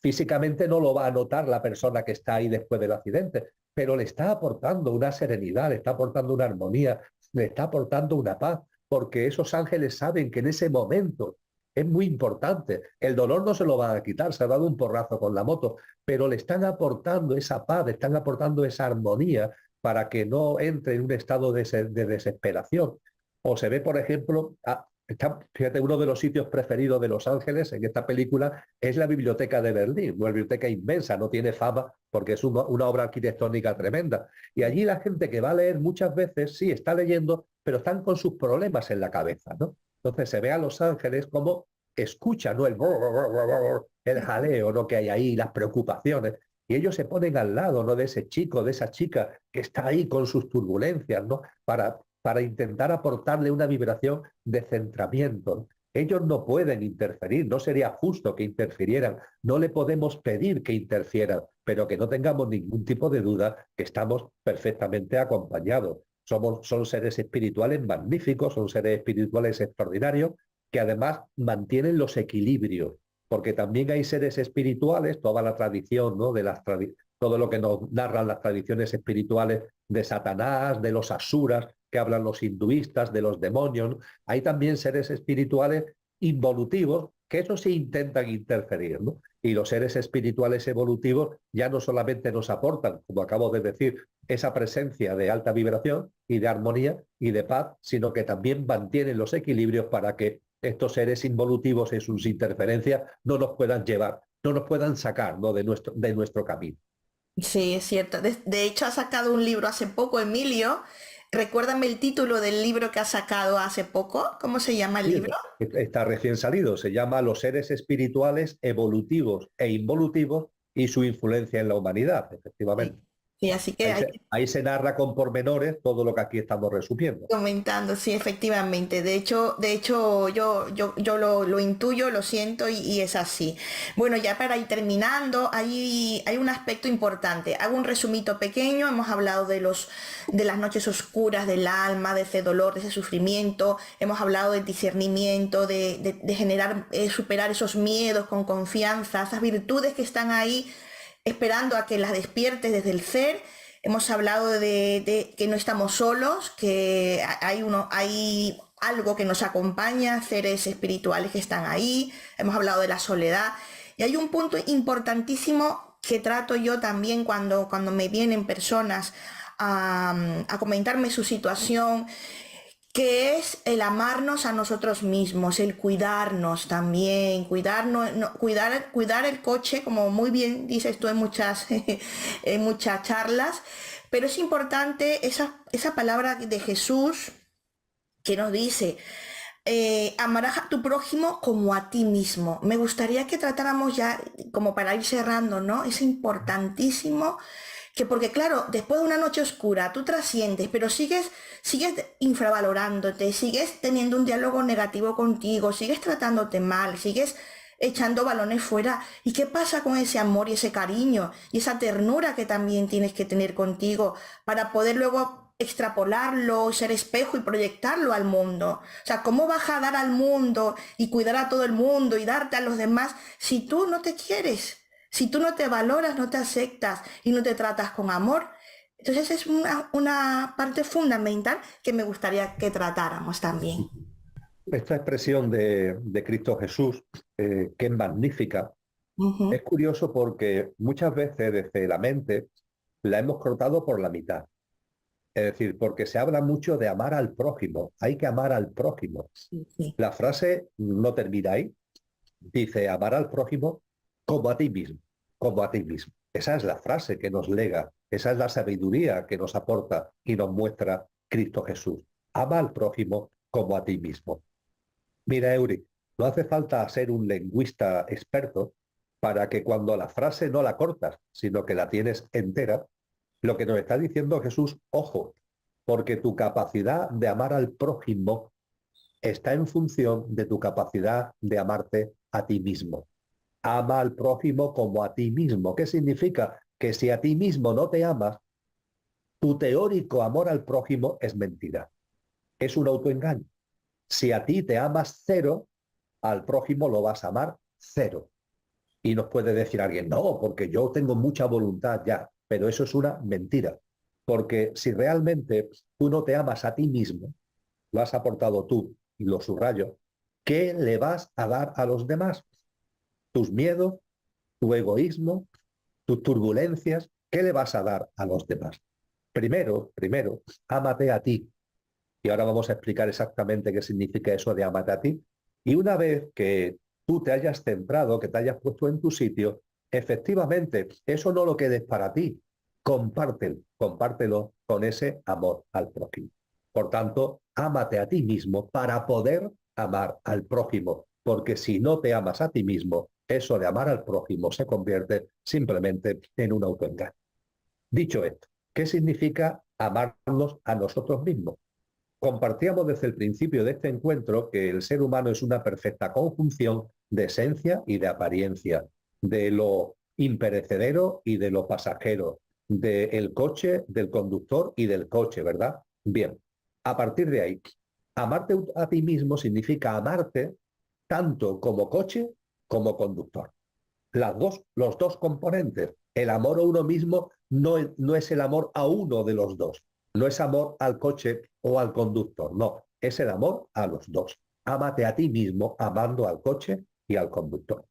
físicamente no lo va a notar la persona que está ahí después del accidente, pero le está aportando una serenidad, le está aportando una armonía, le está aportando una paz, porque esos ángeles saben que en ese momento es muy importante. El dolor no se lo van a quitar, se ha dado un porrazo con la moto, pero le están aportando esa paz, le están aportando esa armonía para que no entre en un estado de desesperación. O se ve, por ejemplo, fíjate, uno de los sitios preferidos de Los Ángeles en esta película es la Biblioteca de Berlín, una biblioteca inmensa, no tiene fama porque es una obra arquitectónica tremenda. Y allí la gente que va a leer muchas veces, sí, está leyendo, pero están con sus problemas en la cabeza, ¿no? Entonces se ve a Los Ángeles como escucha, ¿no? El jaleo, ¿no? Que hay ahí, las preocupaciones. Y ellos se ponen al lado, ¿no? De ese chico, de esa chica que está ahí con sus turbulencias, ¿no? Para intentar aportarle una vibración de centramiento. Ellos no pueden interferir, no sería justo que interfirieran, no le podemos pedir que interfieran, pero que no tengamos ningún tipo de duda que estamos perfectamente acompañados. Son seres espirituales magníficos, son seres espirituales extraordinarios, que además mantienen los equilibrios, porque también hay seres espirituales, toda la tradición, ¿no? Todo lo que nos narran las tradiciones espirituales de Satanás, de los asuras, que hablan los hinduistas, de los demonios. Hay también seres espirituales involutivos, que eso sí intentan interferir, ¿no? Y los seres espirituales evolutivos ya no solamente nos aportan, como acabo de decir, esa presencia de alta vibración y de armonía y de paz, sino que también mantienen los equilibrios para que estos seres involutivos en sus interferencias no nos puedan llevar, no nos puedan sacar, ¿no? de nuestro camino. Sí, es cierto. De hecho, ha sacado un libro hace poco, Emilio. Recuérdame el título del libro que ha sacado hace poco. ¿Cómo se llama el Sí, libro? está recién salido, se llama Los seres espirituales evolutivos e involutivos y su influencia en la humanidad, Sí, efectivamente. sí, así que Ahí hay se, ahí se narra con pormenores todo lo que aquí estamos resumiendo. comentando, sí, efectivamente. De hecho, yo lo intuyo, lo siento y es así. Bueno, ya para ir terminando, hay un aspecto importante. Hago un resumito pequeño. Hemos hablado de las noches oscuras del alma, de ese dolor, de ese sufrimiento. Hemos hablado del discernimiento, de generar, superar esos miedos con confianza, esas virtudes que están ahí esperando a que las despiertes desde el ser. Hemos hablado de que no estamos solos, que hay algo que nos acompaña, seres espirituales que están ahí. Hemos hablado de la soledad. Y hay un punto importantísimo que trato yo también cuando me vienen personas a comentarme su situación, que es el amarnos a nosotros mismos, el cuidarnos también, cuidarnos, cuidar el coche, como muy bien dices tú en muchas, en muchas charlas, pero es importante esa palabra de Jesús que nos dice, amarás a tu prójimo como a ti mismo. Me gustaría que tratáramos ya, como para ir cerrando, ¿no? Es importantísimo que porque claro, después de una noche oscura tú trasciendes, pero sigues infravalorándote, sigues teniendo un diálogo negativo contigo, sigues tratándote mal, sigues echando balones fuera. ¿Y qué pasa con ese amor y ese cariño y esa ternura que también tienes que tener contigo para poder luego extrapolarlo, ser espejo y proyectarlo al mundo? O sea, ¿cómo vas a dar al mundo y cuidar a todo el mundo y darte a los demás si tú no te quieres? Si tú no te valoras, no te aceptas y no te tratas con amor. Entonces es una parte fundamental que me gustaría que tratáramos también. Esta expresión de Cristo Jesús, que es magnífica, Ujú. es curioso porque muchas veces desde la mente la hemos cortado por la mitad. Es decir, porque se habla mucho de amar al prójimo, hay que amar al prójimo. Sí, sí. La frase no termina ahí, dice amar al prójimo como a ti mismo, como a ti mismo. Esa es la frase que nos lega, esa es la sabiduría que nos aporta y nos muestra Cristo Jesús. Ama al prójimo como a ti mismo. Mira, Eury, no hace falta ser un lingüista experto para que cuando la frase no la cortas, sino que la tienes entera, lo que nos está diciendo Jesús, ojo, porque tu capacidad de amar al prójimo está en función de tu capacidad de amarte a ti mismo. Ama al prójimo como a ti mismo. ¿Qué significa? Que si a ti mismo no te amas, tu teórico amor al prójimo es mentira. Es un autoengaño. Si a ti te amas cero, al prójimo lo vas a amar cero. Y nos puede decir alguien, no, porque yo tengo mucha voluntad ya, pero eso es una mentira. Porque si realmente tú no te amas a ti mismo, lo has aportado tú, y lo subrayo, ¿Qué le vas a dar a los demás? ¿Tus miedos, tu egoísmo, tus turbulencias? ¿Qué le vas a dar a los demás? Primero, ámate a ti. Y ahora vamos a explicar exactamente qué significa eso de ámate a ti. Y una vez que tú te hayas centrado, que te hayas puesto en tu sitio, efectivamente, eso no lo quedes para ti. Compártelo con ese amor al prójimo. Por tanto, ámate a ti mismo para poder amar al prójimo, porque si no te amas a ti mismo, eso de amar al prójimo se convierte simplemente en un autoengaño. Dicho esto, ¿qué significa amarnos a nosotros mismos? Compartíamos desde el principio de este encuentro que el ser humano es una perfecta conjunción de esencia y de apariencia, de lo imperecedero y de lo pasajero, del coche, del conductor y del coche, ¿verdad? Bien, a partir de ahí, amarte a ti mismo significa amarte tanto como coche como conductor. Los dos componentes. El amor a uno mismo no es el amor a uno de los dos. No es amor al coche o al conductor, no. Es el amor a los dos. Ámate a ti mismo amando al coche y al conductor.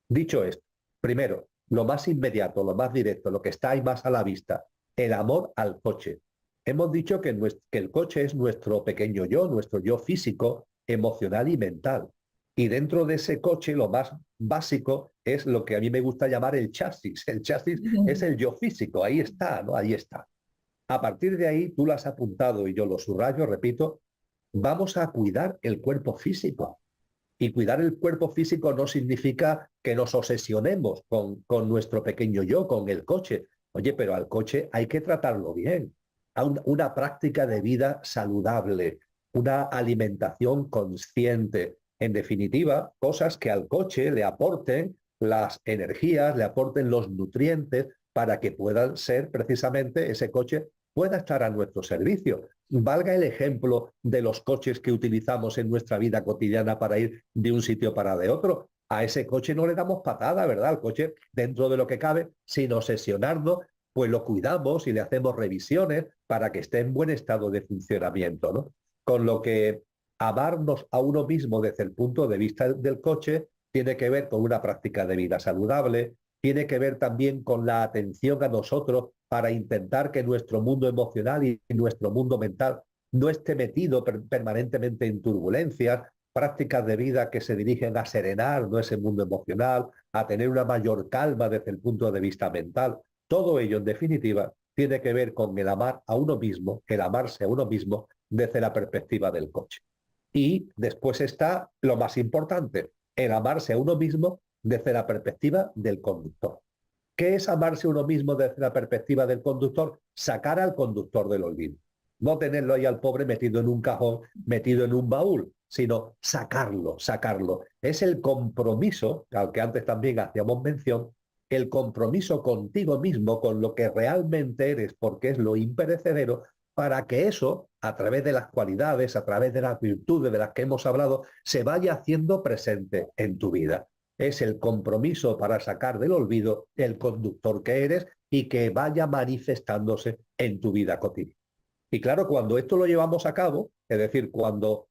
Dicho esto, primero, lo más inmediato, lo más directo, lo que está ahí más a la vista, el amor al coche. Hemos dicho que el coche es nuestro pequeño yo, nuestro yo físico, emocional y mental. Y dentro de ese coche lo más básico es lo que a mí me gusta llamar el chasis. El chasis es el yo físico, ahí está, ¿no? Ahí está. A partir de ahí, tú lo has apuntado y yo lo subrayo, repito, vamos a cuidar el cuerpo físico. Y cuidar el cuerpo físico no significa que nos obsesionemos con nuestro pequeño yo, con el coche. Oye, pero al coche hay que tratarlo bien. A una práctica de vida saludable, una alimentación consciente. En definitiva, cosas que al coche le aporten las energías, le aporten los nutrientes para que puedan ser precisamente ese coche pueda estar a nuestro servicio. Valga el ejemplo de los coches que utilizamos en nuestra vida cotidiana para ir de un sitio para de otro. A ese coche no le damos patada, ¿verdad? Al coche, dentro de lo que cabe, sin obsesionarnos, pues lo cuidamos y le hacemos revisiones para que esté en buen estado de funcionamiento, ¿no? Con lo que amarnos a uno mismo desde el punto de vista del coche tiene que ver con una práctica de vida saludable, tiene que ver también con la atención a nosotros para intentar que nuestro mundo emocional y nuestro mundo mental no esté metido permanentemente en turbulencias, prácticas de vida que se dirigen a serenar ¿no? ese mundo emocional, a tener una mayor calma desde el punto de vista mental. Todo ello, en definitiva, tiene que ver con el amar a uno mismo, el amarse a uno mismo desde la perspectiva del coche. Y después está lo más importante, el amarse a uno mismo desde la perspectiva del conductor. ¿Qué es amarse a uno mismo desde la perspectiva del conductor? Sacar al conductor del olvido. No tenerlo ahí al pobre metido en un cajón, metido en un baúl, sino sacarlo. Es el compromiso, al que antes también hacíamos mención, el compromiso contigo mismo, con lo que realmente eres, porque es lo imperecedero, para que eso, a través de las cualidades, a través de las virtudes de las que hemos hablado, se vaya haciendo presente en tu vida. Es el compromiso para sacar del olvido el conductor que eres y que vaya manifestándose en tu vida cotidiana. Y claro, cuando esto lo llevamos a cabo, es decir, cuando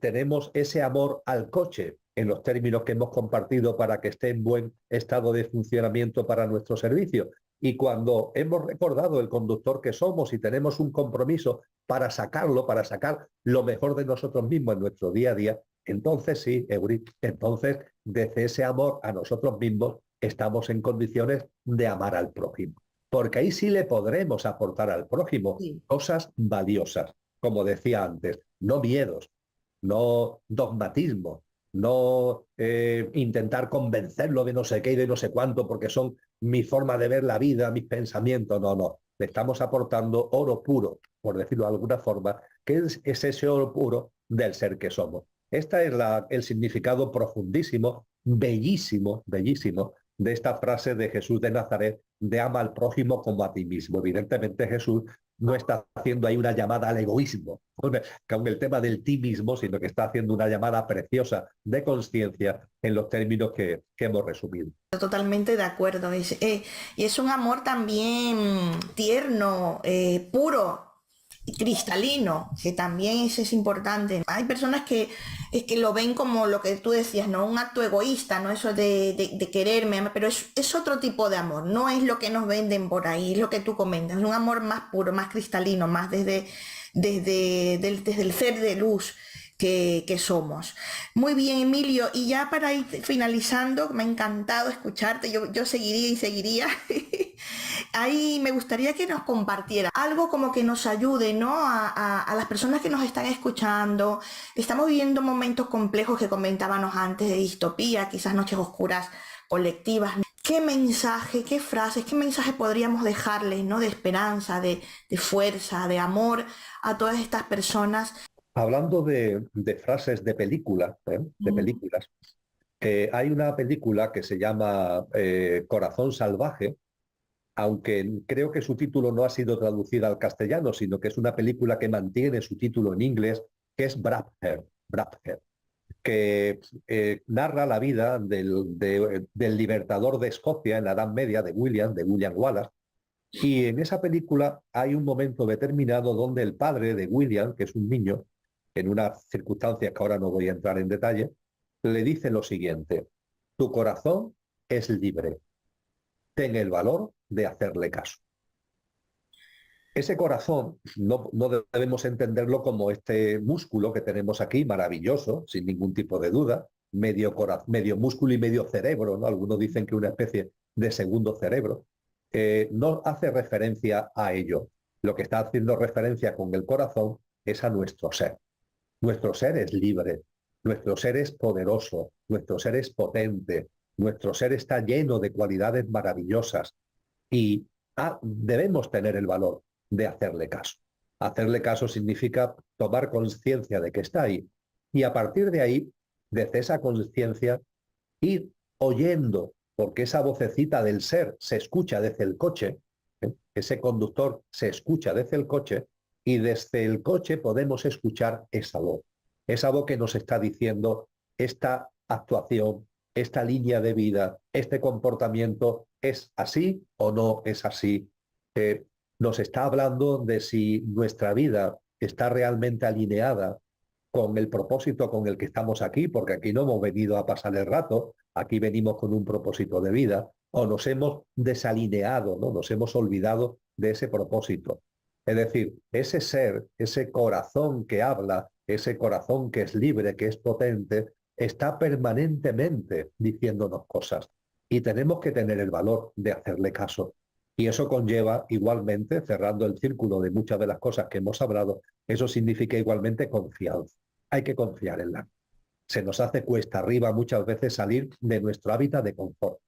tenemos ese amor al coche en los términos que hemos compartido para que esté en buen estado de funcionamiento para nuestro servicio, y cuando hemos recordado el conductor que somos y tenemos un compromiso para sacarlo, para sacar lo mejor de nosotros mismos en nuestro día a día, entonces sí, entonces desde ese amor a nosotros mismos estamos en condiciones de amar al prójimo. Porque ahí sí le podremos aportar al prójimo Sí. cosas valiosas, como decía antes, no miedos, no dogmatismo, no intentar convencerlo de no sé qué y de no sé cuánto, porque son mi forma de ver la vida, mis pensamientos, no. Le estamos aportando oro puro, por decirlo de alguna forma, que es ese oro puro del ser que somos. Este es el significado profundísimo, bellísimo de esta frase de Jesús de Nazaret, de ama al prójimo como a ti mismo. Evidentemente Jesús no está haciendo ahí una llamada al egoísmo con el tema del ti mismo, sino que está haciendo una llamada preciosa de conciencia en los términos que hemos resumido. Totalmente de acuerdo. Y es un amor también tierno, puro. cristalino, que también eso es importante. Hay personas que es que lo ven como lo que tú decías, ¿no? Un acto egoísta, ¿no? Eso de quererme, pero es otro tipo de amor, no es lo que nos venden por ahí, es lo que tú comentas, es un amor más puro, más cristalino, más desde el ser de luz que somos. Muy bien, Emilio, y ya para ir finalizando, me ha encantado escucharte, yo seguiría y seguiría. Ahí me gustaría que nos compartiera algo como que nos ayude, ¿no? A las personas que nos están escuchando. Estamos viviendo momentos complejos que comentábamos antes de distopía, quizás noches oscuras colectivas. ¿Qué mensaje, qué frases, qué mensaje podríamos dejarles, ¿no? De esperanza, de fuerza, de amor a todas estas personas. Hablando de frases de película, de Mm. películas, hay una película que se llama Corazón Salvaje, aunque creo que su título no ha sido traducida al castellano, sino que es una película que mantiene su título en inglés, que es Braveheart, Braveheart, que narra la vida del libertador de Escocia en la Edad Media, de William Wallace. Y en esa película hay un momento determinado donde el padre de William, que es un niño, en unas circunstancias que ahora no voy a entrar en detalle, le dice lo siguiente: tu corazón es libre, ten el valor de hacerle caso. Ese corazón no debemos entenderlo como este músculo que tenemos aquí, maravilloso, sin ningún tipo de duda, medio músculo y medio cerebro, ¿no? Algunos dicen que una especie de segundo cerebro. No hace referencia a ello. Lo que está haciendo referencia con el corazón es a nuestro ser. Nuestro ser es libre, nuestro ser es poderoso, nuestro ser es potente, nuestro ser está lleno de cualidades maravillosas y debemos tener el valor de hacerle caso. Hacerle caso significa tomar conciencia de que está ahí y a partir de ahí, desde esa conciencia, ir oyendo, porque esa vocecita del ser se escucha desde el coche, ese conductor se escucha desde el coche y desde el coche podemos escuchar esa voz que nos está diciendo esta actuación, esta línea de vida, este comportamiento es así o no es así. Nos está hablando de si nuestra vida está realmente alineada con el propósito con el que estamos aquí, porque aquí no hemos venido a pasar el rato, aquí venimos con un propósito de vida, o nos hemos desalineado, ¿no? Nos hemos olvidado de ese propósito. Es decir, ese ser, ese corazón que habla, ese corazón que es libre, que es potente, está permanentemente diciéndonos cosas y tenemos que tener el valor de hacerle caso. Y eso conlleva igualmente, cerrando el círculo de muchas de las cosas que hemos hablado, eso significa igualmente confianza. Hay que confiar en la. Se nos hace cuesta arriba muchas veces salir de nuestro hábitat de confort.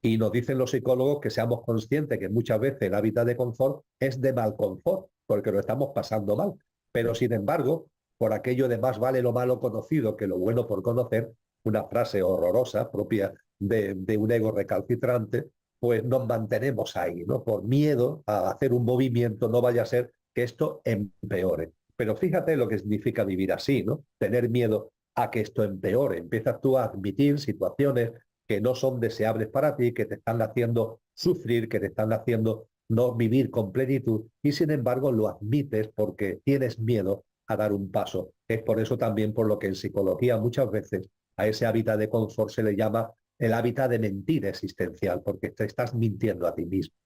Y nos dicen los psicólogos que seamos conscientes que muchas veces el hábitat de confort es de mal confort, porque lo estamos pasando mal. Pero sin embargo, por aquello de más vale lo malo conocido que lo bueno por conocer, una frase horrorosa propia de un ego recalcitrante, pues nos mantenemos ahí, ¿no? Por miedo a hacer un movimiento, no vaya a ser que esto empeore. Pero fíjate lo que significa vivir así, ¿no? Tener miedo a que esto empeore. Empiezas tú a admitir situaciones que no son deseables para ti, que te están haciendo sufrir, que te están haciendo no vivir con plenitud y sin embargo lo admites porque tienes miedo a dar un paso. Es por eso también por lo que en psicología muchas veces a ese hábitat de confort se le llama el hábitat de mentira existencial, porque te estás mintiendo a ti mismo.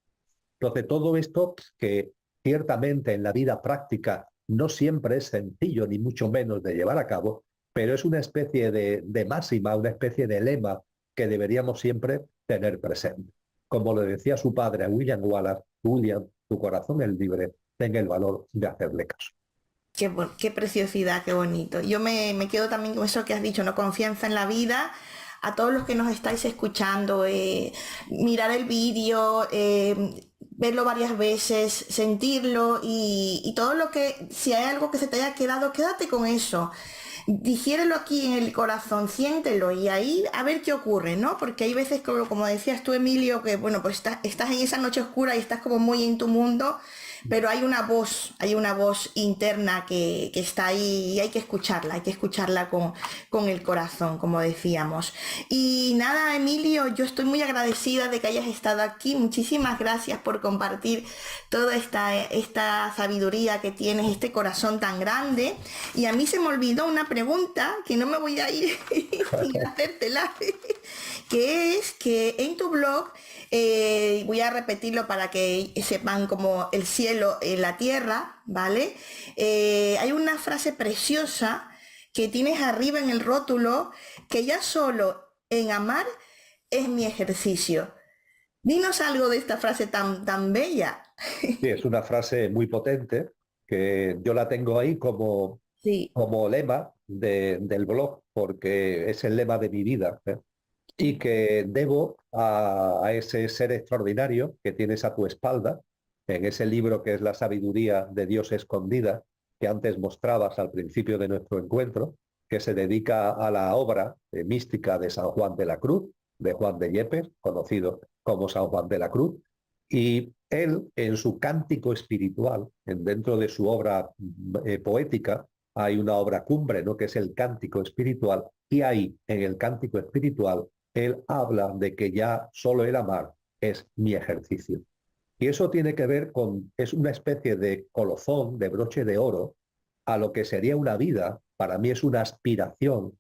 Entonces todo esto que ciertamente en la vida práctica no siempre es sencillo, ni mucho menos de llevar a cabo, pero es una especie de máxima, una especie de lema que deberíamos siempre tener presente. Como le decía su padre a William Wallace: William, tu corazón es libre, tenga el valor de hacerle caso. Qué preciosidad, qué bonito. Yo me quedo también con eso que has dicho, ¿no? Confianza en la vida. A todos los que nos estáis escuchando, mirar el vídeo, verlo varias veces, sentirlo y todo lo que, si hay algo que se te haya quedado, quédate con eso. Digiérelo aquí en el corazón, siéntelo y ahí a ver qué ocurre, ¿no? Porque hay veces, como decías tú, Emilio, que bueno, pues estás en esa noche oscura y estás como muy en tu mundo, pero hay una voz interna que está ahí y hay que escucharla con el corazón, como decíamos. Y nada, Emilio, yo estoy muy agradecida de que hayas estado aquí. Muchísimas gracias por compartir toda esta sabiduría que tienes, este corazón tan grande. Y a mí se me olvidó una pregunta que no me voy a ir sin hacértela, que es que en tu blog, voy a repetirlo para que sepan como el cielo en la tierra, ¿vale? Hay una frase preciosa que tienes arriba en el rótulo, que ya solo en amar es mi ejercicio. Dinos algo de esta frase tan bella. Sí, es una frase muy potente que yo la tengo ahí Sí, como lema del blog, porque es el lema de mi vida, ¿eh? Y que debo a ese ser extraordinario que tienes a tu espalda, en ese libro que es La sabiduría de Dios escondida, que antes mostrabas al principio de nuestro encuentro, que se dedica a la obra mística de San Juan de la Cruz, de Juan de Yepes, conocido como San Juan de la Cruz, y él en su cántico espiritual, dentro de su obra poética, hay una obra cumbre, ¿no?, que es el cántico espiritual, y ahí, en el cántico espiritual, él habla de que ya solo el amar es mi ejercicio. Y eso tiene que ver es una especie de colofón, de broche de oro, a lo que sería una vida, para mí es una aspiración,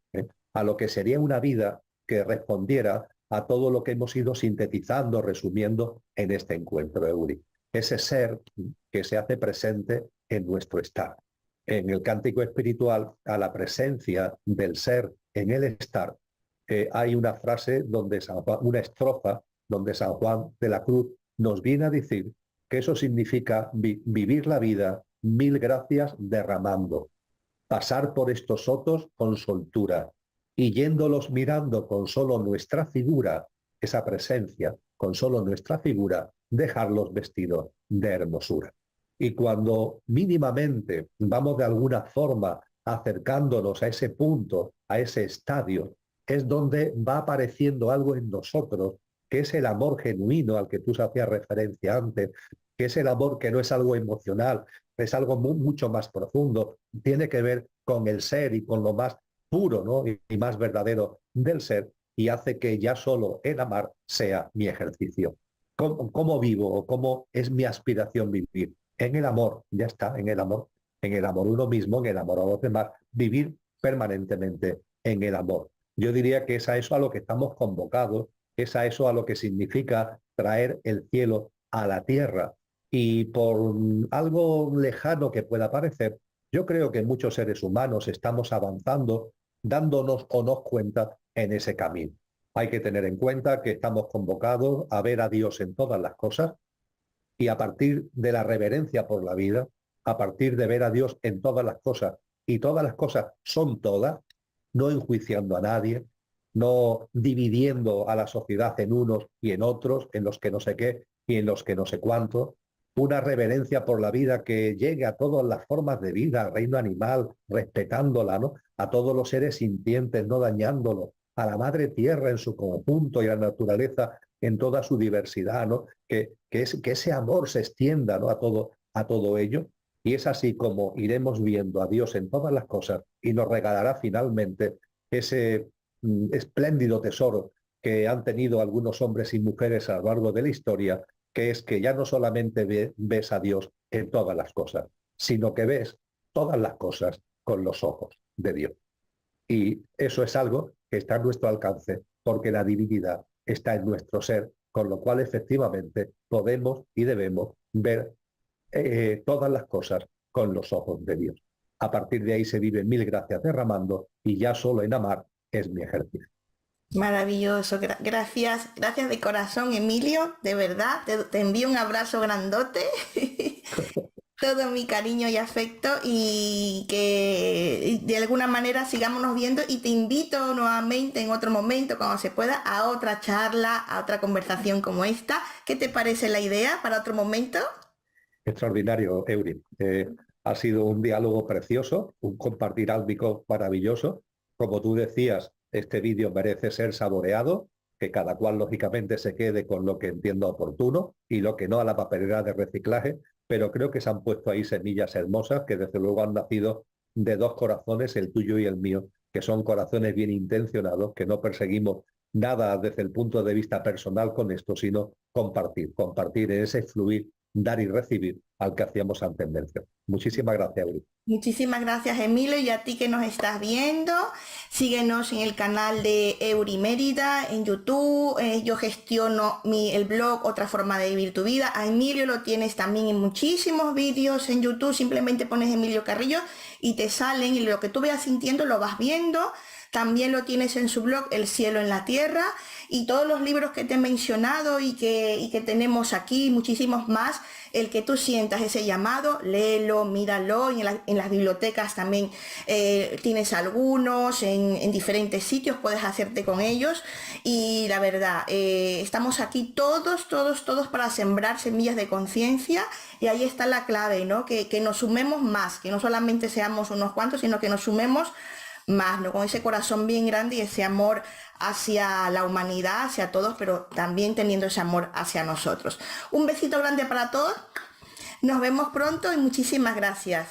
a lo que sería una vida que respondiera a todo lo que hemos ido sintetizando, resumiendo en este encuentro, Euri. Ese ser que se hace presente en nuestro estar. En el cántico espiritual, a la presencia del ser en el estar, hay una frase donde una estrofa donde San Juan de la Cruz nos viene a decir que eso significa vivir la vida mil gracias derramando, pasar por estos sotos con soltura y yéndolos mirando con solo nuestra figura, esa presencia, con solo nuestra figura, dejarlos vestidos de hermosura. Y cuando mínimamente vamos de alguna forma acercándonos a ese punto, a ese estadio, es donde va apareciendo algo en nosotros, que es el amor genuino al que tú hacías referencia antes, que es el amor que no es algo emocional, es algo mucho más profundo, tiene que ver con el ser y con lo más puro, ¿no?, y más verdadero del ser, y hace que ya solo el amar sea mi ejercicio. ¿Cómo vivo o cómo es mi aspiración vivir? En el amor, ya está, en el amor uno mismo, en el amor a los demás, vivir permanentemente en el amor. Yo diría que es a eso a lo que estamos convocados, es a eso a lo que significa traer el cielo a la tierra. Y por algo lejano que pueda parecer, yo creo que muchos seres humanos estamos avanzando, dándonos o nos cuenta en ese camino. Hay que tener en cuenta que estamos convocados a ver a Dios en todas las cosas y a partir de la reverencia por la vida, a partir de ver a Dios en todas las cosas, y todas las cosas son todas, no enjuiciando a nadie, no dividiendo a la sociedad en unos y en otros, en los que no sé qué y en los que no sé cuánto, una reverencia por la vida que llegue a todas las formas de vida, al reino animal, respetándola, ¿no?, a todos los seres sintientes, no dañándolo, a la madre tierra en su conjunto y a la naturaleza en toda su diversidad, ¿no?, que ese amor se extienda, ¿no?, a todo ello. Y es así como iremos viendo a Dios en todas las cosas y nos regalará finalmente ese espléndido tesoro que han tenido algunos hombres y mujeres a lo largo de la historia, que es que ya no solamente ves a Dios en todas las cosas, sino que ves todas las cosas con los ojos de Dios. Y eso es algo que está a nuestro alcance, porque la divinidad está en nuestro ser, con lo cual efectivamente podemos y debemos ver todas las cosas con los ojos de Dios. A partir de ahí se vive mil gracias derramando y ya solo en amar es mi ejercicio. maravilloso. Gracias, gracias de corazón, Emilio, de verdad. Te envío un abrazo grandote. Todo mi cariño y afecto y que de alguna manera sigámonos viendo y te invito nuevamente en otro momento, cuando se pueda, a otra charla, a otra conversación como esta. ¿Qué te parece la idea para otro momento? Extraordinario, Eury. Ha sido un diálogo precioso, un compartir álbico maravilloso. Como tú decías, este vídeo merece ser saboreado, que cada cual lógicamente se quede con lo que entienda oportuno y lo que no a la papelera de reciclaje, pero creo que se han puesto ahí semillas hermosas que desde luego han nacido de dos corazones, el tuyo y el mío, que son corazones bien intencionados, que no perseguimos nada desde el punto de vista personal con esto, sino compartir en ese fluir, dar y recibir al que hacíamos tendencia. Muchísimas gracias, Uri. Muchísimas gracias, Emilio, y a ti que nos estás viendo. Síguenos en el canal de Euri Mérida en YouTube. Yo gestiono el blog Otra Forma de Vivir tu Vida. A Emilio lo tienes también en muchísimos vídeos en YouTube. Simplemente pones Emilio Carrillo y te salen, y lo que tú veas sintiendo lo vas viendo. También lo tienes en su blog El Cielo en la Tierra, y todos los libros que te he mencionado y que tenemos aquí, muchísimos más. El que tú sientas ese llamado, léelo, míralo, y en las bibliotecas también tienes algunos, en diferentes sitios puedes hacerte con ellos. Y la verdad, estamos aquí todos para sembrar semillas de conciencia, y ahí está la clave, ¿no? Que nos sumemos más, que no solamente seamos unos cuantos, sino que nos sumemos más, ¿no? Con ese corazón bien grande y ese amor hacia la humanidad, hacia todos, pero también teniendo ese amor hacia nosotros. Un besito grande para todos. Nos vemos pronto y muchísimas gracias.